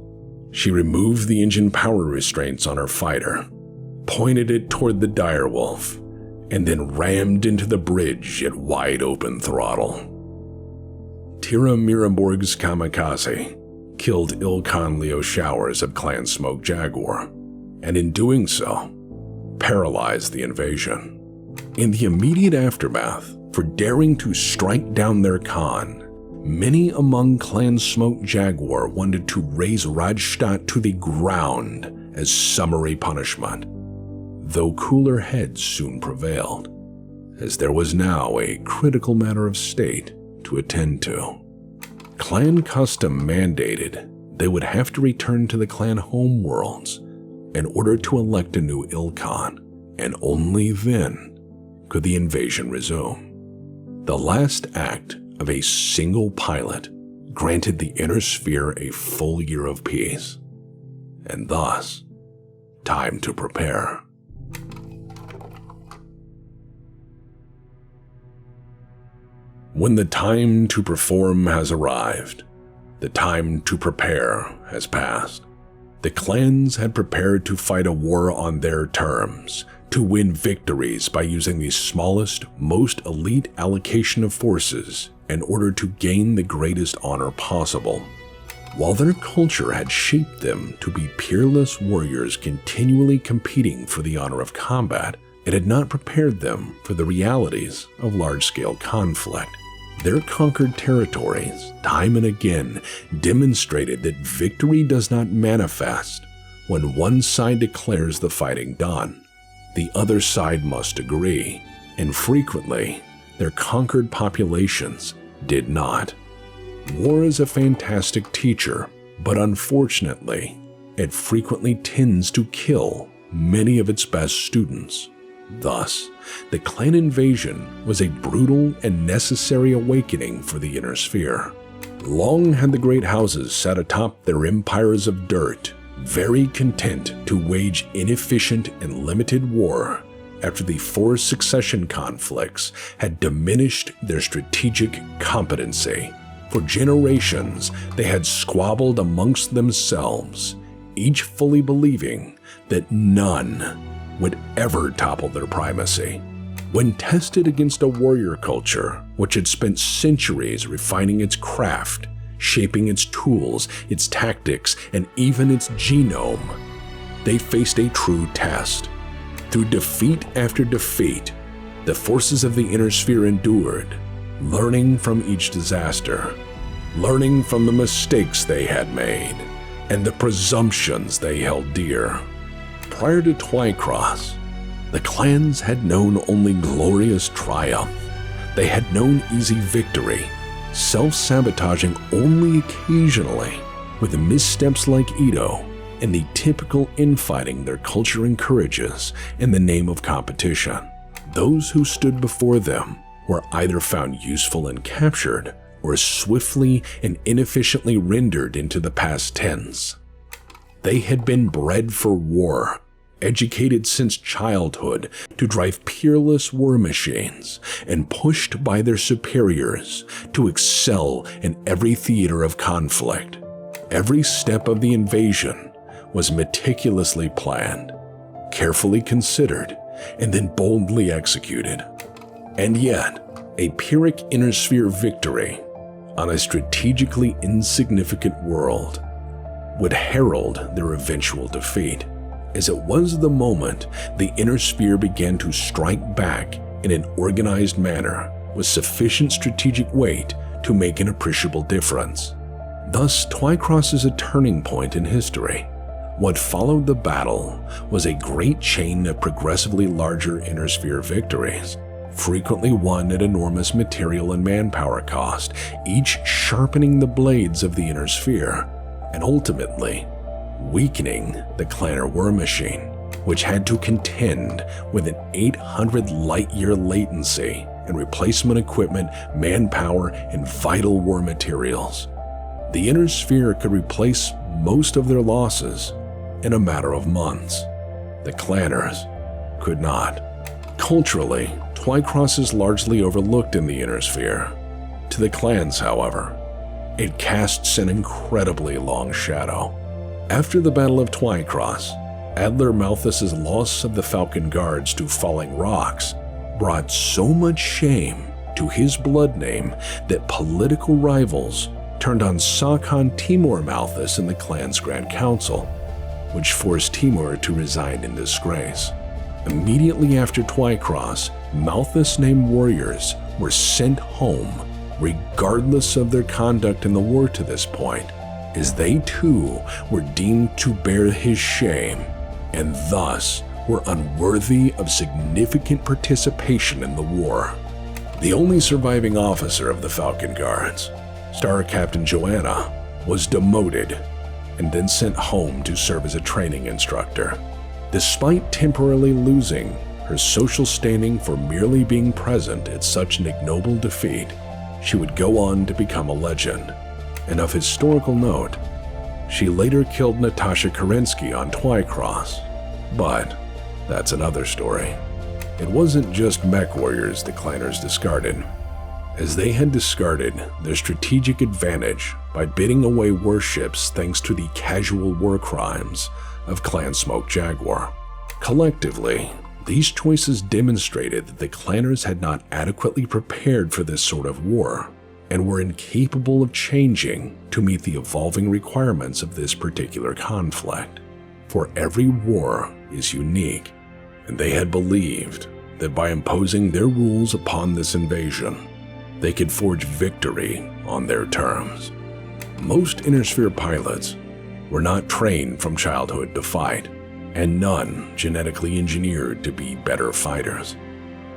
she removed the engine power restraints on her fighter, pointed it toward the direwolf, and then rammed into the bridge at wide open throttle. Terra Miraborg's kamikaze killed Ilkhan Leo Showers of Clan Smoke Jaguar, and in doing so, paralyzed the invasion. In the immediate aftermath, for daring to strike down their Khan, many among Clan Smoke Jaguar wanted to raze Radstadt to the ground as summary punishment, though cooler heads soon prevailed, as there was now a critical matter of state to attend to. Clan custom mandated they would have to return to the clan homeworlds in order to elect a new Ilkhan, and only then could the invasion resume. The last act of a single pilot granted the inner sphere a full year of peace, and thus, time to prepare. When the time to perform has arrived, the time to prepare has passed. The clans had prepared to fight a war on their terms, to win victories by using the smallest, most elite allocation of forces in order to gain the greatest honor possible. While their culture had shaped them to be peerless warriors continually competing for the honor of combat, it had not prepared them for the realities of large-scale conflict. Their conquered territories, time and again, demonstrated that victory does not manifest when one side declares the fighting done. The other side must agree, and frequently, their conquered populations did not. War is a fantastic teacher, but unfortunately, it frequently tends to kill many of its best students. Thus, the clan invasion was a brutal and necessary awakening for the Inner Sphere. Long had the great houses sat atop their empires of dirt, very content to wage inefficient and limited war after the 4 succession conflicts had diminished their strategic competency. For generations, they had squabbled amongst themselves, each fully believing that none would ever topple their primacy. When tested against a warrior culture which had spent centuries refining its craft, shaping its tools, its tactics, and even its genome, they faced a true test. Through defeat after defeat, the forces of the Inner Sphere endured, learning from each disaster, learning from the mistakes they had made, and the presumptions they held dear. Prior to Twycross, the clans had known only glorious triumph. They had known easy victory, self-sabotaging only occasionally, with missteps like Ito and the typical infighting their culture encourages in the name of competition. Those who stood before them were either found useful and captured, or swiftly and inefficiently rendered into the past tense. They had been bred for war, educated since childhood to drive peerless war machines, and pushed by their superiors to excel in every theater of conflict. Every step of the invasion was meticulously planned, carefully considered, and then boldly executed. And yet, a Pyrrhic Inner Sphere victory on a strategically insignificant world would herald their eventual defeat, as it was the moment the Inner Sphere began to strike back in an organized manner with sufficient strategic weight to make an appreciable difference. Thus, Twycross is a turning point in history. What followed the battle was a great chain of progressively larger Inner Sphere victories, frequently won at enormous material and manpower cost, each sharpening the blades of the Inner Sphere, and ultimately weakening the clanner war machine, which had to contend with an 800 light-year latency in replacement equipment, manpower, and vital war materials. The Inner Sphere could replace most of their losses in a matter of months. The clanners could not. Culturally, Twycross is largely overlooked in the Inner Sphere. To the clans, however, it casts an incredibly long shadow. After the Battle of Twycross, Adler Malthus's loss of the Falcon Guards to falling rocks brought so much shame to his blood name that political rivals turned on Sakhan Timur Malthus in the clan's Grand Council, which forced Timur to resign in disgrace. Immediately after Twycross, Malthus-named warriors were sent home, regardless of their conduct in the war to this point, as they too were deemed to bear his shame, and thus were unworthy of significant participation in the war. The only surviving officer of the Falcon Guards, Star Captain Joanna, was demoted and then sent home to serve as a training instructor. Despite temporarily losing her social standing for merely being present at such an ignoble defeat, she would go on to become a legend. And of historical note, she later killed Natasha Kerensky on Twycross. But that's another story. It wasn't just Mechwarriors the clanners discarded, as they had discarded their strategic advantage by bidding away warships thanks to the casual war crimes of Clan Smoke Jaguar. Collectively, these choices demonstrated that the clanners had not adequately prepared for this sort of war, and were incapable of changing to meet the evolving requirements of this particular conflict. For every war is unique, and they had believed that by imposing their rules upon this invasion, they could forge victory on their terms. Most Inner Sphere pilots were not trained from childhood to fight, and none genetically engineered to be better fighters.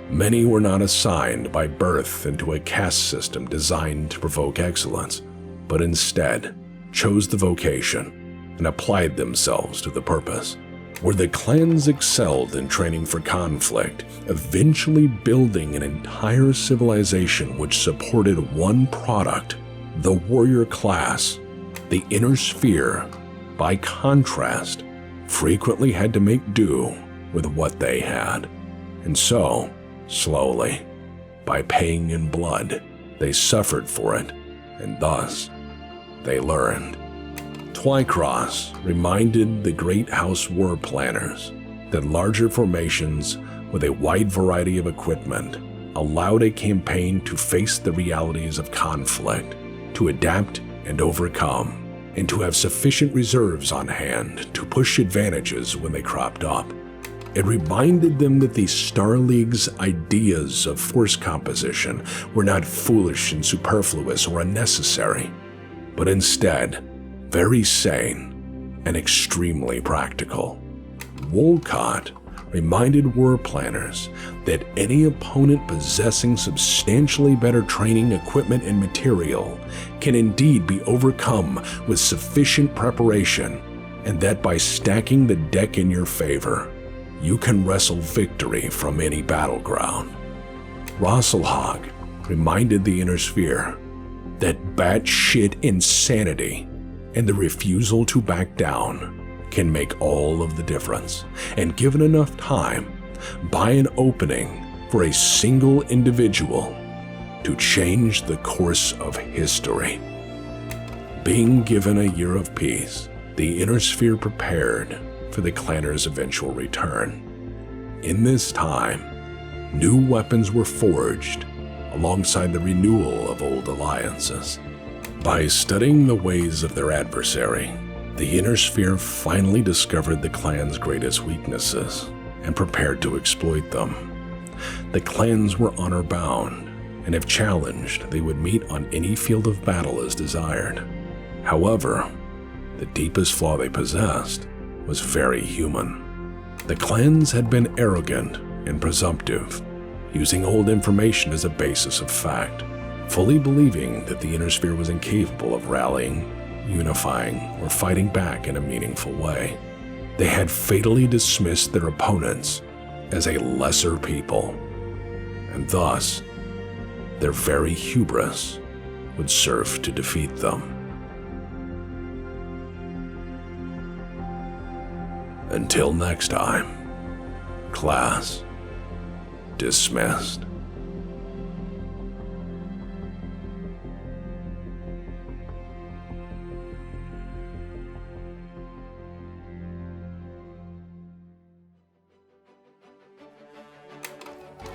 Many were not assigned by birth into a caste system designed to provoke excellence, but instead chose the vocation and applied themselves to the purpose, where the clans excelled in training for conflict, eventually building an entire civilization which supported one product, the warrior class. The Inner Sphere, by contrast, frequently had to make do with what they had, and so, slowly, by paying in blood, they suffered for it, and thus, they learned. Twycross reminded the Great House war planners that larger formations with a wide variety of equipment allowed a campaign to face the realities of conflict, to adapt and overcome, and to have sufficient reserves on hand to push advantages when they cropped up. It reminded them that the Star League's ideas of force composition were not foolish and superfluous or unnecessary, but instead very sane and extremely practical. Wolcott reminded war planners that any opponent possessing substantially better training, equipment, and material can indeed be overcome with sufficient preparation, and that by stacking the deck in your favor, you can wrestle victory from any battleground. Rasalhague reminded the Inner Sphere that batshit insanity and the refusal to back down can make all of the difference, and given enough time, by an opening for a single individual to change the course of history. Being given a year of peace, the Inner Sphere prepared for the clanners' eventual return. In this time, new weapons were forged alongside the renewal of old alliances. By studying the ways of their adversary, the Inner Sphere finally discovered the clan's greatest weaknesses and prepared to exploit them. The clans were honor-bound, and if challenged, they would meet on any field of battle as desired. However, the deepest flaw they possessed was very human. The clans had been arrogant and presumptive, using old information as a basis of fact, fully believing that the Inner Sphere was incapable of rallying, unifying, or fighting back in a meaningful way. They had fatally dismissed their opponents as a lesser people, and thus, their very hubris would serve to defeat them. Until next time, class dismissed.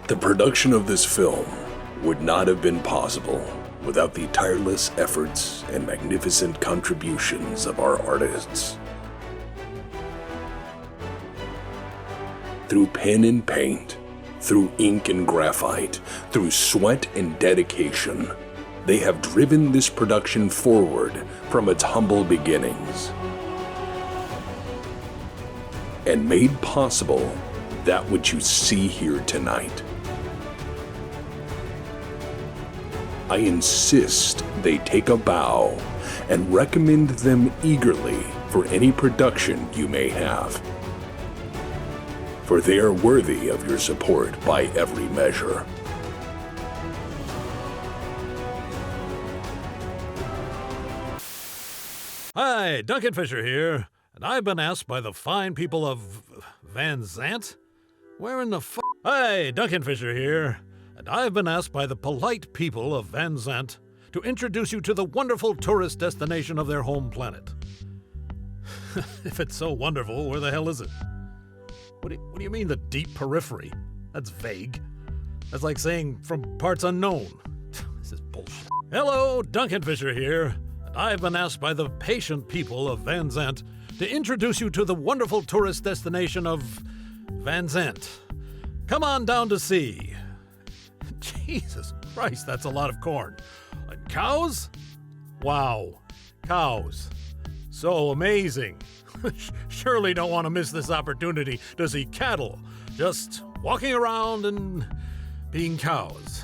The production of this film would not have been possible without the tireless efforts and magnificent contributions of our artists. Through pen and paint, through ink and graphite, through sweat and dedication, they have driven this production forward from its humble beginnings and made possible that which you see here tonight. I insist they take a bow and recommend them eagerly for any production you may have, for they are worthy of your support by every measure.
Hi, Duncan Fisher here, and I've been asked by the fine people of Van Zant? Where in the f— Hi, Duncan Fisher here, and I've been asked by the polite people of Van Zant to introduce you to the wonderful tourist destination of their home planet. If it's so wonderful, where the hell is it? What do you mean the deep periphery? That's vague. That's like saying from parts unknown. This is bullshit. Hello, Duncan Fisher here, and I've been asked by the patient people of Van Zant to introduce you to the wonderful tourist destination of Van Zant. Come on down to see. Jesus Christ, that's a lot of corn. And cows? Wow, cows. So amazing. Surely don't want to miss this opportunity to see cattle just walking around and being cows.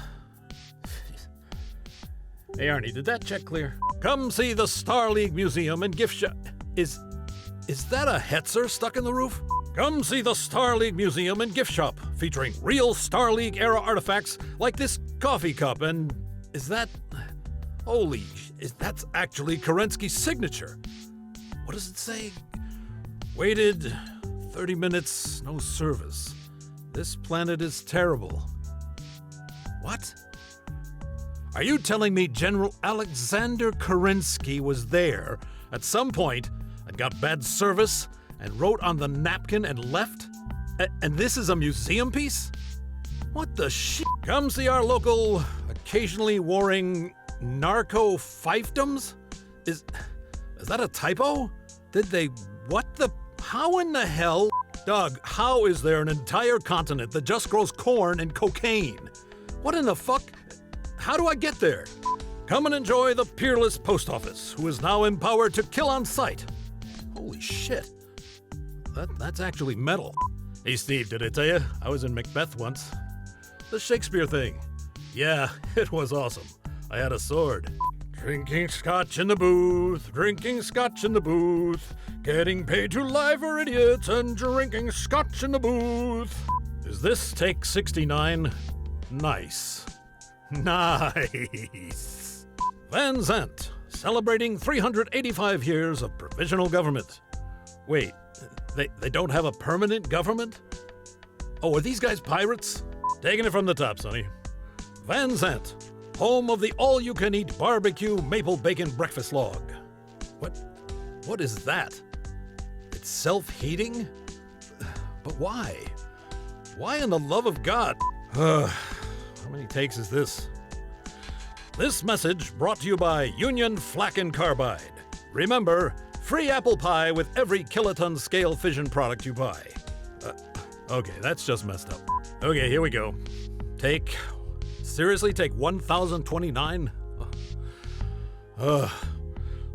Hey Arnie, did that check clear? Come see the Star League Museum and gift shop. Is that a Hetzer stuck in the roof? Come see the Star League Museum and gift shop featuring real Star League era artifacts like this coffee cup. And is that... Holy... That's actually Kerensky's signature. What does it say? Waited 30 minutes, no service. This planet is terrible. What? Are you telling me General Alexander Kerensky was there at some point and got bad service and wrote on the napkin and left? And this is a museum piece? What the shit? Come see our local, occasionally warring narco fiefdoms? Is that a typo? Did they... What the... How in the hell... Doug, how is there an entire continent that just grows corn and cocaine? What in the fuck... How do I get there? Come and enjoy the peerless post office, who is now empowered to kill on sight. Holy shit. That's actually metal. Hey Steve, did I tell you? I was in Macbeth once. The Shakespeare thing. Yeah, it was awesome. I had a sword. Drinking scotch in the booth, drinking scotch in the booth, getting paid to lie for idiots and drinking scotch in the booth. Is this take 69? Nice. Nice. Van Zant, celebrating 385 years of provisional government. Wait, they don't have a permanent government? Oh, are these guys pirates? Taking it from the top, Sonny. Van Zant, home of the all-you-can-eat barbecue maple bacon breakfast log. What is that? It's self-heating? But why? Why in the love of God? How many takes is this? This message brought to you by Union Flak and Carbide. Remember, free apple pie with every kiloton scale fission product you buy. Okay, that's just messed up. Okay, here we go. Seriously, take 1029?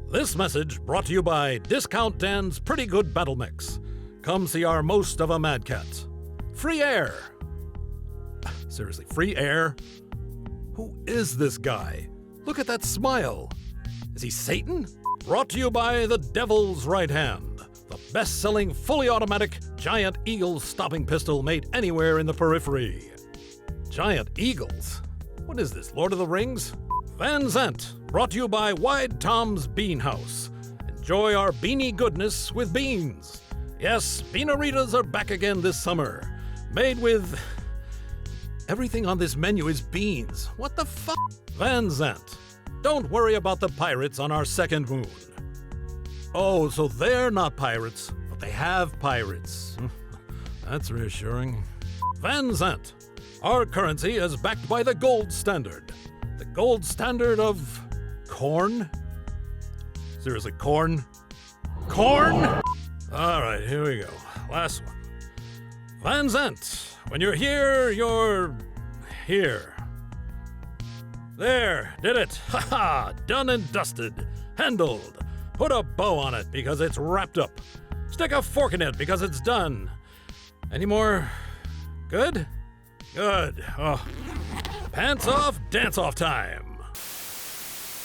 This message brought to you by Discount Dan's Pretty Good Battle Mix. Come see our most of a Mad Cat. Free air. Seriously, free air? Who is this guy? Look at that smile. Is he Satan? Brought to you by the Devil's Right Hand, the best-selling fully automatic giant eagle stopping pistol made anywhere in the Periphery. Giant eagles? What is this, Lord of the Rings? Van Zant, brought to you by Wide Tom's Bean House. Enjoy our beanie goodness with beans. Yes, Beanaritas are back again this summer. Made with... Everything on this menu is beans. What the fuck? Van Zant, don't worry about the pirates on our second moon. Oh, so they're not pirates, but they have pirates. That's reassuring. Van Zant, our currency is backed by the gold standard. The gold standard of corn? Seriously, corn? Corn? All right, here we go. Last one. Van Zant, when you're here, you're here. There, did it. Ha-ha, done and dusted. Handled. Put a bow on it because it's wrapped up. Stick a fork in it because it's done. Any more? Good? Good. Oh. Pants off, dance off time.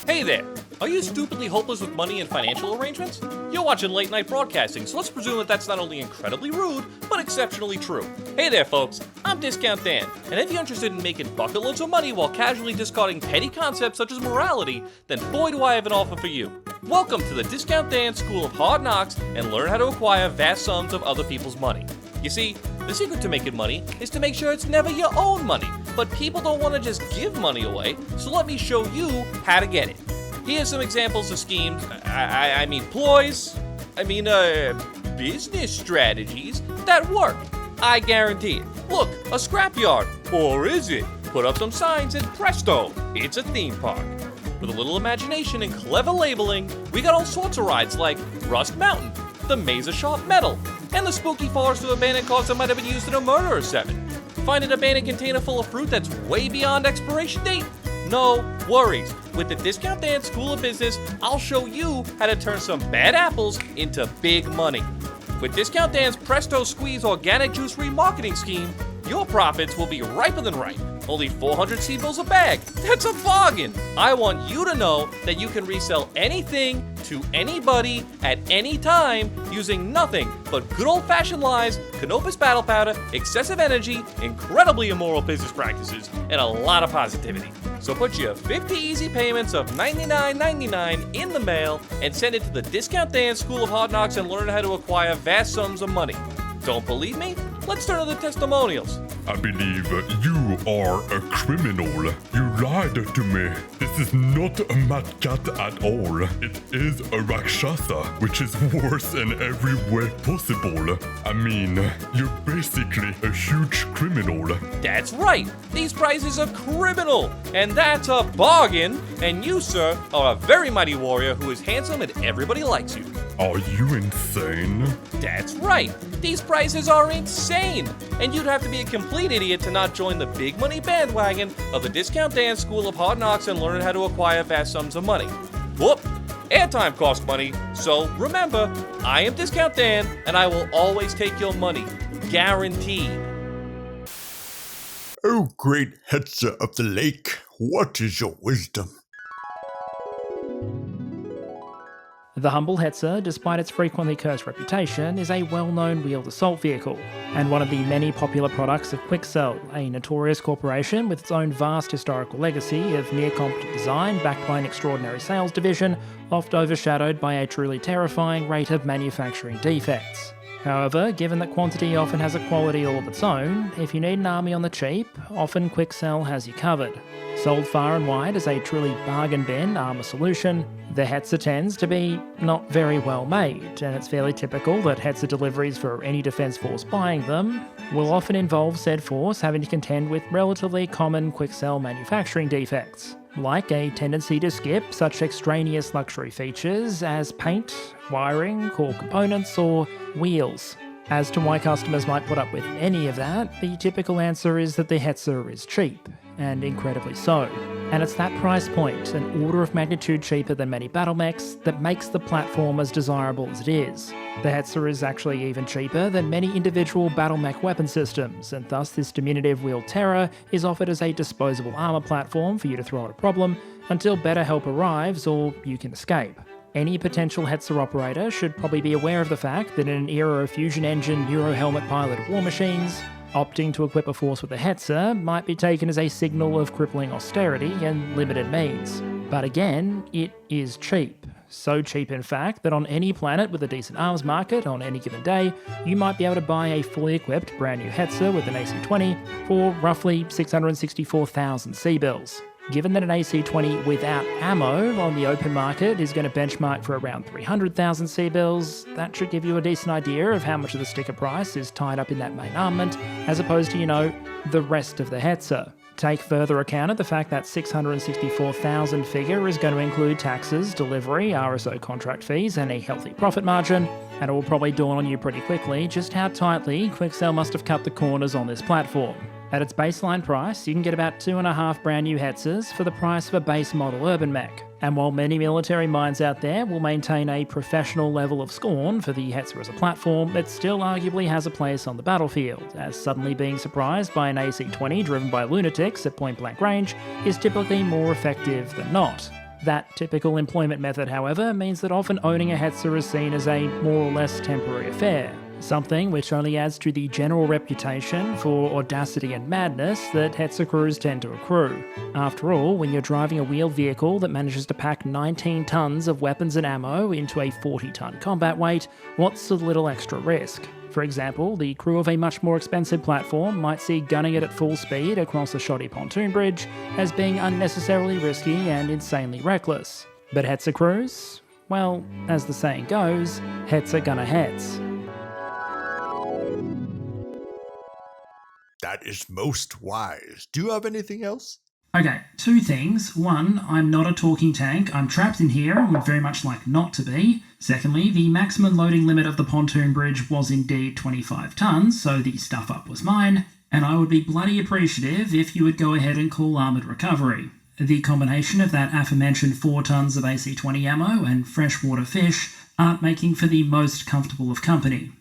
Hey there! Are you stupidly hopeless with money and financial arrangements? You're watching late night broadcasting, so let's presume that that's not only incredibly rude, but exceptionally true. Hey there folks, I'm Discount Dan, and if you're interested in making bucket loads of money while casually discarding petty concepts such as morality, then boy do I have an offer for you. Welcome to the Discount Dan School of Hard Knocks and learn how to acquire vast sums of other people's money. You see, the secret to making money is to make sure it's never your own money, but people don't want to just give money away, so let me show you how to get it. Here's some examples of schemes, business strategies that work. I guarantee it. Look, a scrapyard. Or is it? Put up some signs and presto, it's a theme park. With a little imagination and clever labeling, we got all sorts of rides like Rust Mountain, the Maze of Sharp Metal, and the spooky forest of abandoned cars that might have been used in a murder or seven. Find an abandoned container full of fruit that's way beyond expiration date? No worries. With the Discount Dan School of Business, I'll show you how to turn some bad apples into big money. With Discount Dan's Presto Squeeze Organic Juice Remarketing Scheme, your profits will be riper than ripe. Only 400 C-bills a bag. That's a bargain. I want you to know that you can resell anything to anybody at any time using nothing but good old-fashioned lies, Canopus battle powder, excessive energy, incredibly immoral business practices, and a lot of positivity. So put your 50 easy payments of $99.99 in the mail and send it to the Discount Dan School of Hard Knocks and learn how to acquire vast sums of money. Don't believe me? Let's turn to the testimonials.
I believe you are a criminal. You lied to me. This is not a mad cat at all. It is a Rakshasa, which is worse in every way possible. I mean, you're basically a huge criminal.
That's right. These prices are criminal. And that's a bargain. And you, sir, are a very mighty warrior who is handsome and everybody likes you.
Are you insane?
That's right. These prices are insane. And you'd have to be a complete idiot to not join the big money bandwagon of the Discount Dan School of Hard Knocks and learn how to acquire vast sums of money. Whoop! Airtime costs money, so remember, I am Discount Dan, and I will always take your money. Guaranteed.
Oh, great Hetzer of the lake, what is your wisdom?
The humble Hetzer, despite its frequently cursed reputation, is a well-known wheeled assault vehicle, and one of the many popular products of Quixel, a notorious corporation with its own vast historical legacy of near-competent design backed by an extraordinary sales division, oft overshadowed by a truly terrifying rate of manufacturing defects. However, given that quantity often has a quality all of its own, if you need an army on the cheap, often Quixel has you covered. Sold far and wide as a truly bargain bin armour solution, the Hetzer tends to be not very well made, and it's fairly typical that Hetzer deliveries for any defence force buying them will often involve said force having to contend with relatively common Quixel manufacturing defects, like a tendency to skip such extraneous luxury features as paint, wiring, core components, or wheels. As to why customers might put up with any of that, the typical answer is that the Hetzer is cheap, and incredibly so. And it's that price point, an order of magnitude cheaper than many battle mechs, that makes the platform as desirable as it is. The Hetzer is actually even cheaper than many individual battle mech weapon systems, and thus this diminutive wheeled Terra is offered as a disposable armour platform for you to throw at a problem until better help arrives or you can escape. Any potential Hetzer operator should probably be aware of the fact that in an era of fusion engine, Euro helmet piloted war machines, opting to equip a force with a Hetzer might be taken as a signal of crippling austerity and limited means. But again, it is cheap. So cheap in fact that on any planet with a decent arms market on any given day, you might be able to buy a fully equipped brand new Hetzer with an AC-20 for roughly 664,000 C-bills. Given that an AC-20 without ammo on the open market is going to benchmark for around 300,000 C-bills, that should give you a decent idea of how much of the sticker price is tied up in that main armament, as opposed to, the rest of the Hetzer. Take further account of the fact that 664,000 figure is going to include taxes, delivery, RSO contract fees, and a healthy profit margin, and it will probably dawn on you pretty quickly just how tightly Quixel must have cut the corners on this platform. At its baseline price, you can get about 2.5 brand new Hetzers for the price of a base model urban mech. And while many military minds out there will maintain a professional level of scorn for the Hetzer as a platform, it still arguably has a place on the battlefield, as suddenly being surprised by an AC-20 driven by lunatics at point-blank range is typically more effective than not. That typical employment method, however, means that often owning a Hetzer is seen as a more or less temporary affair. Something which only adds to the general reputation for audacity and madness that Hetzer crews tend to accrue. After all, when you're driving a wheeled vehicle that manages to pack 19 tons of weapons and ammo into a 40-ton combat weight, what's a little extra risk? For example, the crew of a much more expensive platform might see gunning it at full speed across a shoddy pontoon bridge as being unnecessarily risky and insanely reckless. But Hetzer crews? Well, as the saying goes, Hetzer gonna Hetz.
That is most wise. Do you have anything else?
Okay, two things. One, I'm not a talking tank. I'm trapped in here and would very much like not to be. Secondly, the maximum loading limit of the pontoon bridge was indeed 25 tons, so the stuff up was mine, and I would be bloody appreciative if you would go ahead and call armoured recovery. The combination of that aforementioned 4 tons of AC-20 ammo and freshwater fish aren't making for the most comfortable of company.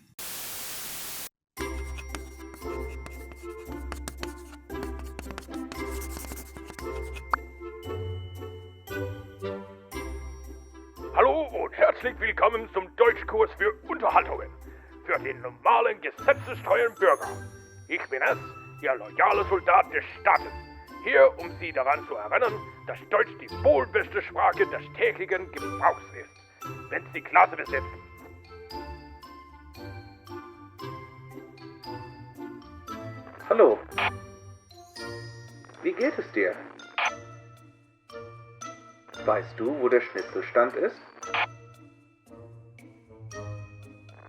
Hallo und herzlich willkommen zum Deutschkurs für Unterhaltungen. Für den normalen, gesetzestreuen Bürger. Ich bin es, Ihr loyaler Soldat des Staates. Hier, um Sie daran zu erinnern, dass Deutsch die wohl beste Sprache des täglichen Gebrauchs ist. Wenn Sie Klasse besetzt.
Hallo. Wie geht es dir? Weißt du, wo der Schnitzelstand ist?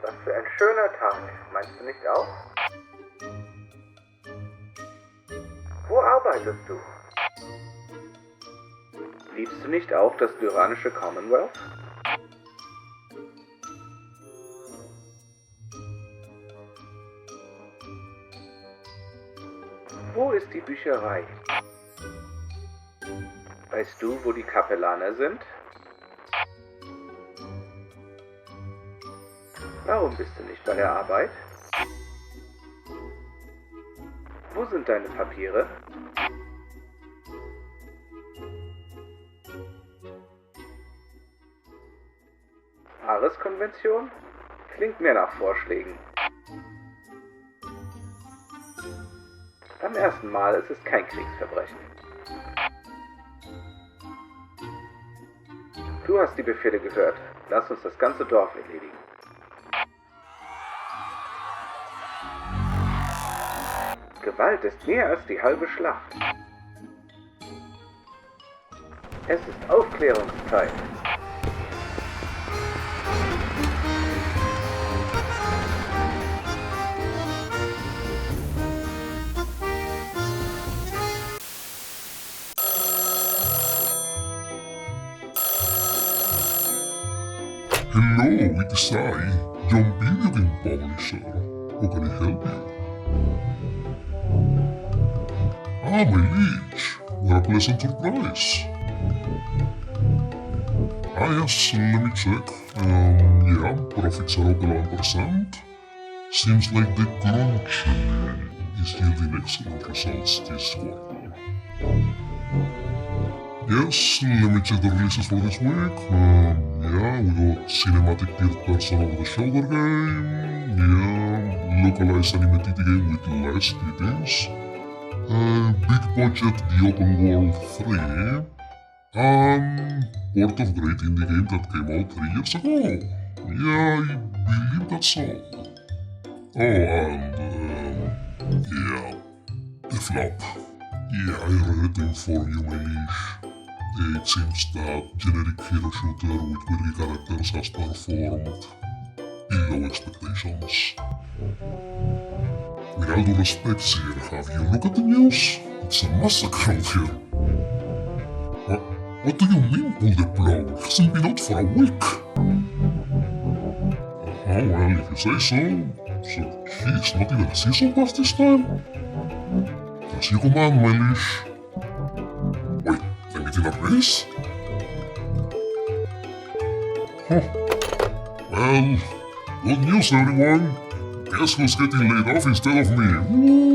Was für ein schöner Tag, meinst du nicht auch? Wo arbeitest du? Liebst du nicht auch das tyrannische Commonwealth? Wo ist die Bücherei? Weißt du, wo die Kapellaner sind? Warum bist du nicht bei der Arbeit? Wo sind deine Papiere? Ares-Konvention? Klingt mehr nach Vorschlägen. Beim ersten Mal ist es kein Kriegsverbrechen. Du hast die Befehle gehört. Lass uns das ganze Dorf erledigen. Gewalt ist mehr als die halbe Schlacht. Es ist Aufklärungszeit.
Hello, it is I, John Video Game Publisher. How can I help you? Ah, my liege, what a pleasant surprise. Ah yes, let me check. Yeah, profits are up 11%. Seems like the crunch is yielding excellent results this quarter. Yes, let me check the releases for this week. Yeah, we got cinematic third-person over-the-shoulder game. Yeah, localized animated game with less details. Big budget The Open World 3. Port of Great Indie game that came out 3 years ago. Yeah, I believe that's all. Oh, and yeah, the flop. Yeah, I read it for you, my liege. It seems that generic hero shooter with quirky characters has performed below expectations. With all due respect, sir, have you looked at the news? It's a massacre out here. What do you mean, pull the plow? It hasn't been out for a week. Oh, well, if you say so. So, geez, not even a season pass this time? As you command, my liege. Wait, they meet in a race? Huh. Well, good news, everyone. Guess who's getting laid off instead of me? Woo!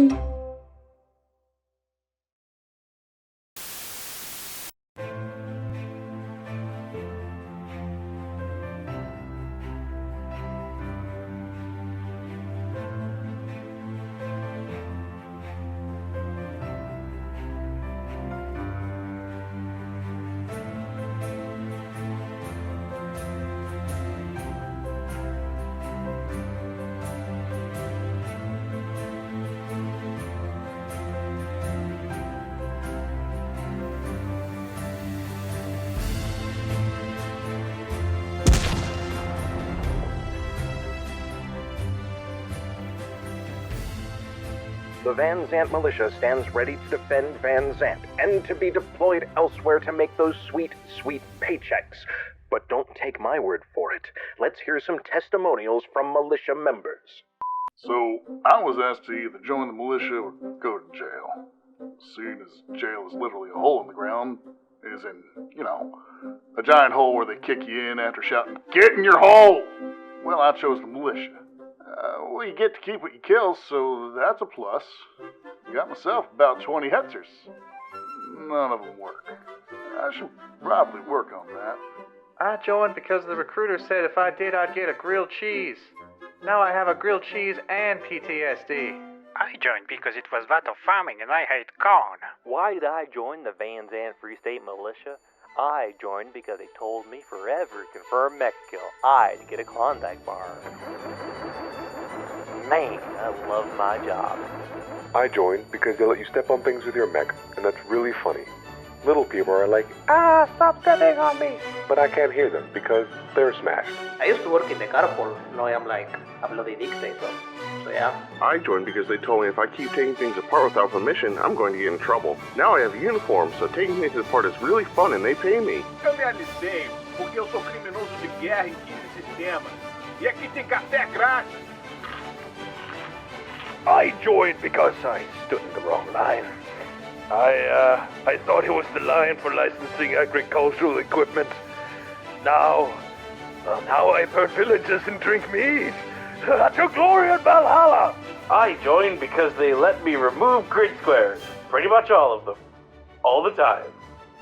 The Van Zant militia stands ready to defend Van Zant and to be deployed elsewhere to make those sweet, sweet paychecks. But don't take my word for it. Let's hear some testimonials from militia members.
So, I was asked to either join the militia or go to jail. seeing as jail is literally a hole in the ground, is in, a giant hole where they kick you in after shouting, "Get in your hole!" Well, I chose the militia. You get to keep what you kill, so that's a plus. Got myself about 20 hetzers. None of them work. I should probably work on that.
I joined because the recruiter said if I did, I'd get a grilled cheese. Now I have a grilled cheese and PTSD.
I joined because it was battle farming and I hate corn.
Why did I join the Van Zandt Free State Militia? I joined because they told me forever confirmed mech kill. I'd get a Klondike bar. Man, I love my job.
I joined because they let you step on things with your mech, and that's really funny. Little people are like,
stop stepping on me!
but I can't hear them because they're smashed.
I used to work in the carpool. Now I'm like a bloody dictator. So yeah.
I joined because they told me if I keep taking things apart without permission, I'm going to get in trouble. Now I have a uniform, so taking things apart is really fun and they pay me.
Eu me alistei porque eu sou criminoso de guerra em 15 sistemas. E aqui tem café grátis.
I joined because I stood in the wrong line. I thought it was the line for licensing agricultural equipment. Now I burn villages and drink meat. To glory and Valhalla!
I joined because they let me remove grid squares. Pretty much all of them. All the time.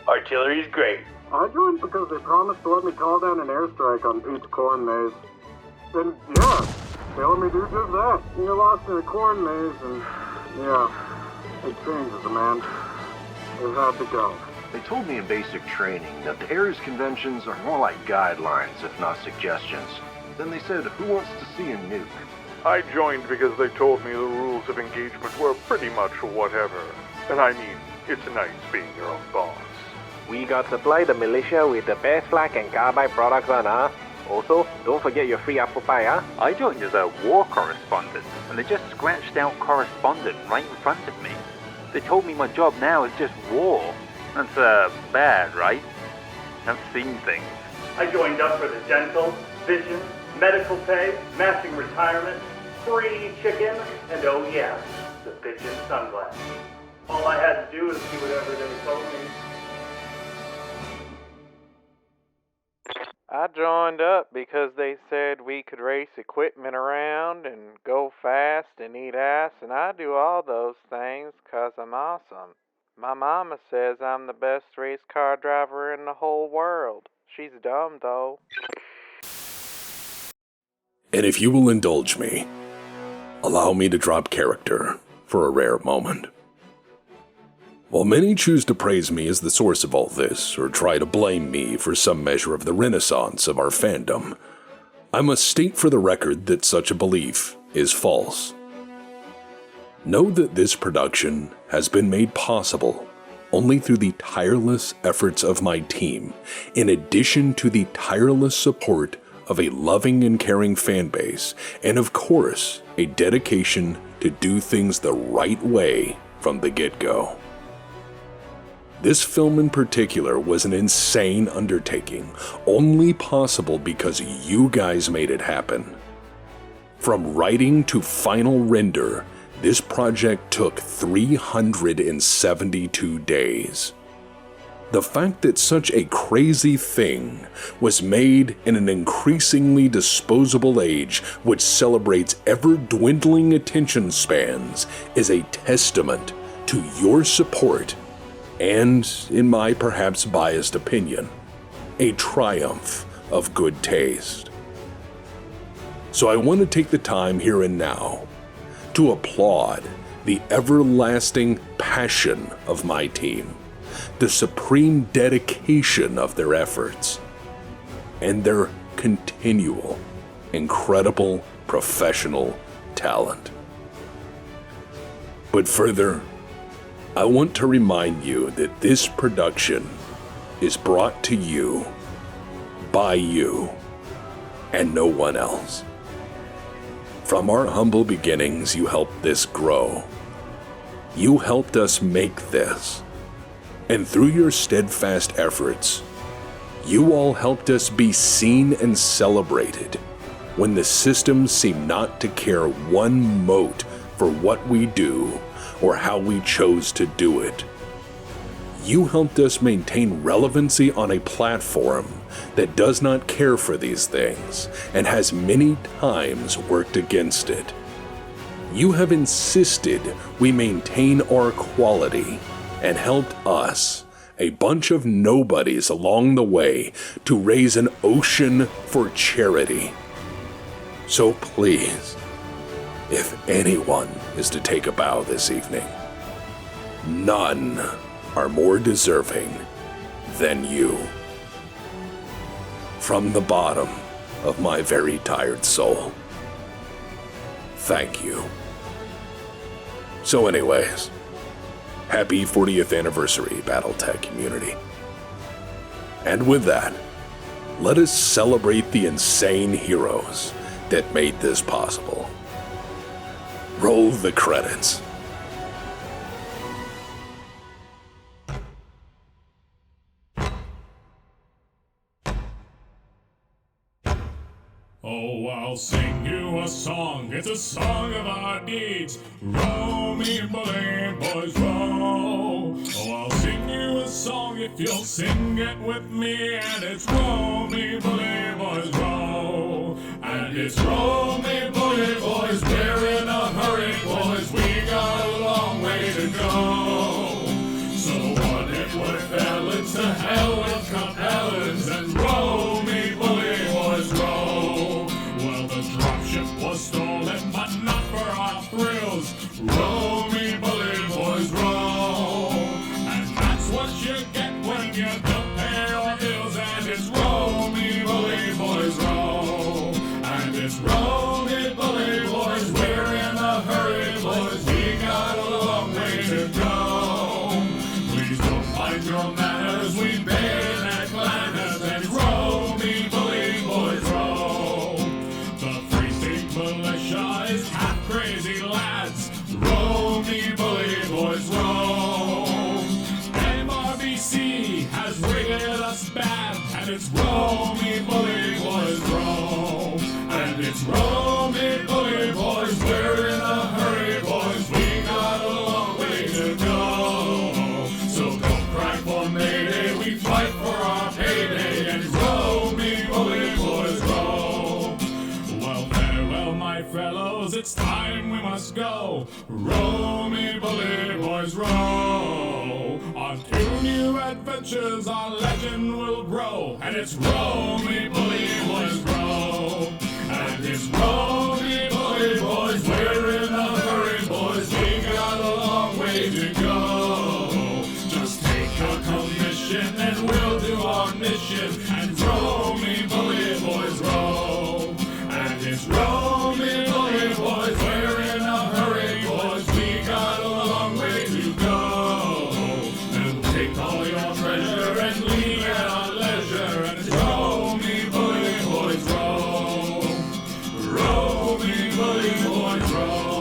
Artillery's great.
I joined because they promised to let me call down an airstrike on Pete's corn maze. And yeah, they let me do just that. You get lost in a corn maze and yeah, it changes a man. It had to go.
They told me in basic training that the Ares conventions are more like guidelines, if not suggestions. Then they said, who wants to see a nuke?
I joined because they told me the rules of engagement were pretty much whatever. And I mean, it's nice being your own boss.
We got supplied the militia with the best flak and carbide products on, huh? Also, don't forget your free apple pie, huh?
I joined as a war correspondent, and they just scratched out correspondent right in front of me. They told me my job now is just war. That's, bad, right? I've seen things.
I joined up for the dental, vision, medical pay, matching retirement, free chicken, and oh yeah, the pigeon sunglasses. All I had to do was do whatever they told me.
I joined up because they said we could race equipment around and go fast and eat ass, and I do all those things 'cause I'm awesome. My mama says I'm the best race car driver in the whole world. She's dumb, though.
And if you will indulge me, allow me to drop character for a rare moment. While many choose to praise me as the source of all this, or try to blame me for some measure of the renaissance of our fandom, I must state for the record that such a belief is false. Know that this production has been made possible only through the tireless efforts of my team, in addition to the tireless support of a loving and caring fanbase, and of course, a dedication to do things the right way from the get-go. This film in particular was an insane undertaking, only possible because you guys made it happen. From writing to final render, this project took 372 days. The fact that such a crazy thing was made in an increasingly disposable age which celebrates ever-dwindling attention spans is a testament to your support and, in my perhaps biased opinion, a triumph of good taste. So I want to take the time here and now to applaud the everlasting passion of my team, the supreme dedication of their efforts, and their continual, incredible professional talent. But further, I want to remind you that this production is brought to you by you and no one else. From our humble beginnings, you helped this grow. You helped us make this. And through your steadfast efforts, you all helped us be seen and celebrated when the system seemed not to care one mote for what we do or how we chose to do it. You helped us maintain relevancy on a platform that does not care for these things and has many times worked against it. You have insisted we maintain our quality and helped us, a bunch of nobodies along the way, to raise an ocean for charity. So please, if anyone is to take a bow this evening, none are more deserving than you. From the bottom of my very tired soul, thank you. So anyways, happy 40th anniversary, Battletech community. And with that, let us celebrate the insane heroes that made this possible. Roll the credits.
Oh, I'll sing you a song, it's a song of our deeds. Roll me, bully boys, roll. Oh, I'll sing you a song if you'll sing it with me. And it's roll me, bully boys, roll. And it's roll me, bully boys, we're in a hurry, boys. We got a long way to go. So what if we fell into hell with compellers and roll me, bully boys, roll. Was stolen, but not for our thrills. Roll me, bully boys, roll. And that's what you get when you don't pay your bills. And it's roll me, bully boys, roll. And it's roll me, bully boys, we're in a hurry, boys. We got a long way to go. Please don't mind your manners, we bayonet clanners. And roll me, bully boys, roll. Militia is half crazy lads. Roll me, bully boys, roll. MRBC has rigged us bad, and it's roll me, bully boys, roll. And it's roll me, bully boys, we're in a hurry, boys. We got a long way to go. So don't cry for Mayday, we fight for our payday. And roll me, bully boys, roll. My fellows, it's time we must go. Roll me, bully boys, roll. On 2 new adventures our legend will grow. And it's roll me, bully boys, roll. And it's roll me, bully boys, we're in a hurry, boys. We got a long way to go. Just take a commission and we'll do our mission. And roll me, bully boys, roll. And it's roll me, bully boys, we're in a hurry, boys. We got a long way to go. And take all your treasure and leave at our leisure. And it's roll me, bully boys, roll. Roll me, bully boys, roll.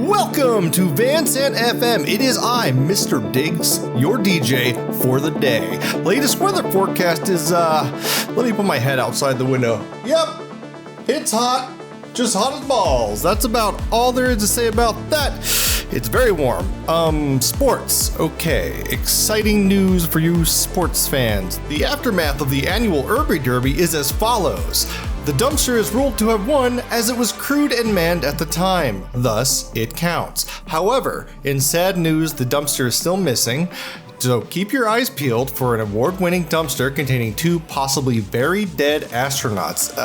Welcome to Van Sant FM. It is I, Mr. Diggs, your DJ for the day. Latest weather forecast is, let me put my head outside the window. Yep, it's hot. Just hot as balls. That's about all there is to say about that. It's very warm. Sports. Okay, exciting news for you sports fans. The aftermath of the annual Urby Derby is as follows. The dumpster is ruled to have won as it was crewed and manned at the time, thus it counts. However, in sad news, the dumpster is still missing, so keep your eyes peeled for an award-winning dumpster containing 2 possibly very dead astronauts.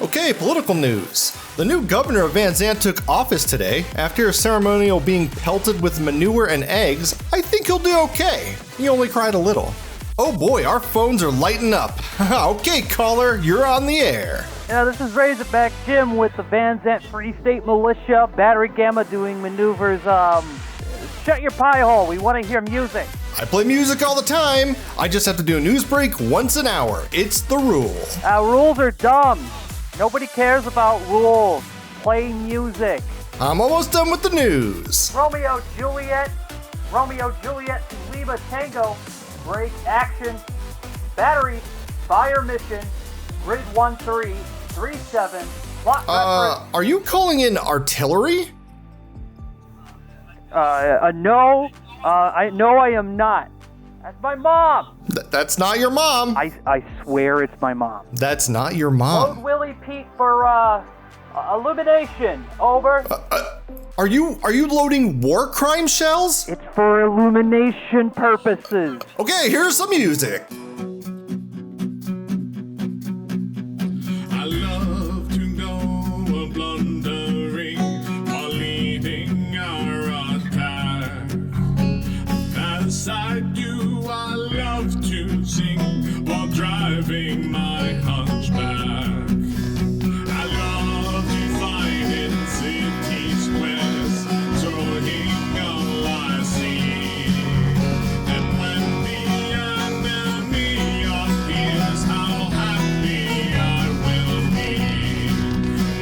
Okay, political news. The new governor of Van Sant took office today. After a ceremonial being pelted with manure and eggs, I think he'll do okay. He only cried a little. Oh boy, our phones are lighting up. Okay, caller, you're on the air.
Yeah, this is Razorback Jim with the Van Sant Free State Militia, Battery Gamma doing maneuvers. Shut your pie hole, we want to hear music.
I play music all the time. I just have to do a news break once an hour. It's the rule.
Rules are dumb. Nobody cares about rules. Play music.
I'm almost done with the news.
Romeo Juliet to Lima Tango. Break action. Battery. Fire mission. grid 1337, plot reference.
Are you calling in artillery?
No, I am not. That's my mom.
That's not your mom.
I swear it's my mom.
That's not your mom.
Load Willie Pete for, illumination. Over.
Are you loading war crime shells?
It's for illumination purposes.
Okay, here's some music.
I love to go blundering while leading our attack. As I do, I love to sing while driving my hunchback. I love to find in city squares, throwing all I see. And when the enemy appears, how happy I will be.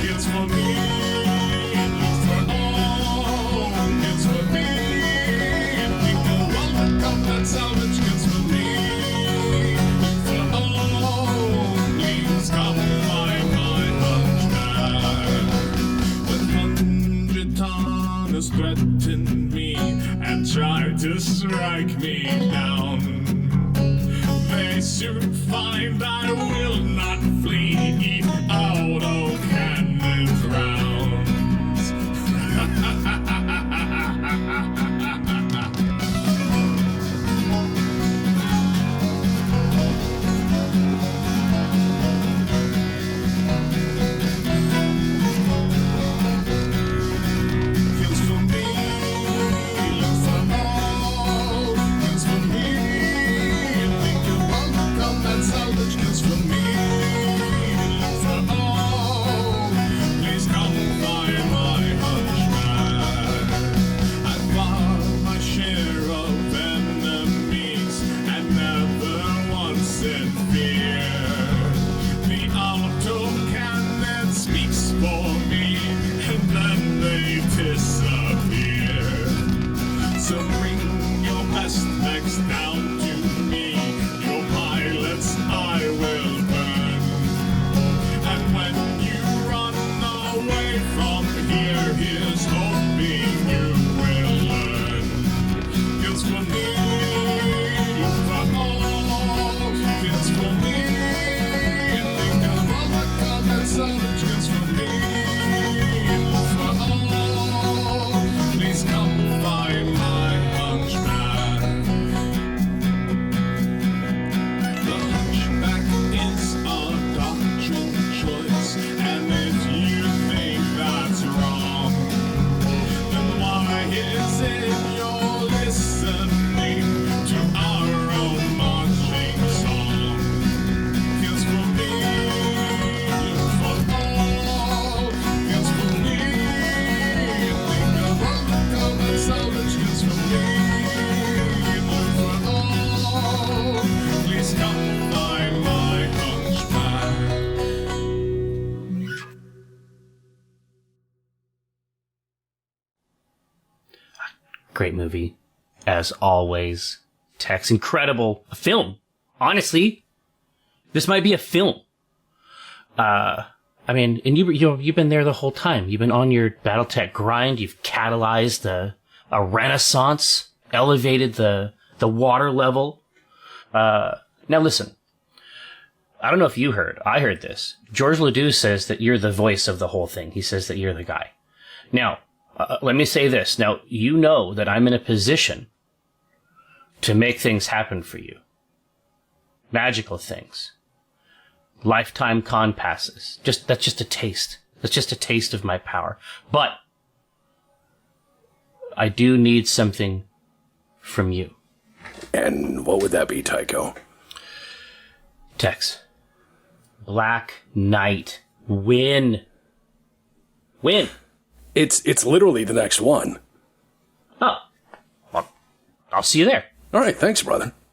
It's for me, it's for all, it's for me. People want to come and salvage, it's for me. For all, please come find my hunchback. When 100 tonners threaten me and try to strike me down, they soon find I will not flee out of cannon's rounds. Kills for me, looks for all, kills for me. Think you want to come and salvage, kills for me, look for all. Please come find my hunchback. I've fought my share of enemies and never once in fear. The auto cannon speaks for me, and then they disappear. So bring your best mechs down to me, your pilots I will burn. And when you run away from here, here's hoping you will learn. It's for me, for all, it's for me. Think of all the comments salvage, it's for me, for all. Please come find my hunchback. The hunchback is a doctrine choice, and if you think that's wrong, then why is it you're listening to our own marching song? Kills for me, for all, kills for me. Think of all the comments salvage, kills for me, for all. Please come find my hunchback.
Great movie, as always. Tech's incredible. A film. Honestly, this might be a film. I mean, and you've been there the whole time. You've been on your Battletech grind. You've catalyzed a renaissance, elevated the water level. Now listen, I don't know if you heard. I heard this. George Ledoux says that you're the voice of the whole thing. He says that you're the guy. Now, let me say this. Now, you know that I'm in a position to make things happen for you. Magical things. Lifetime con passes. That's just a taste. That's just a taste of my power. But I do need something from you.
And what would that be, Tycho?
Tex. Black Knight. Win. Win.
It's literally the next one.
Oh. Well, I'll see you there.
All right, thanks, brother.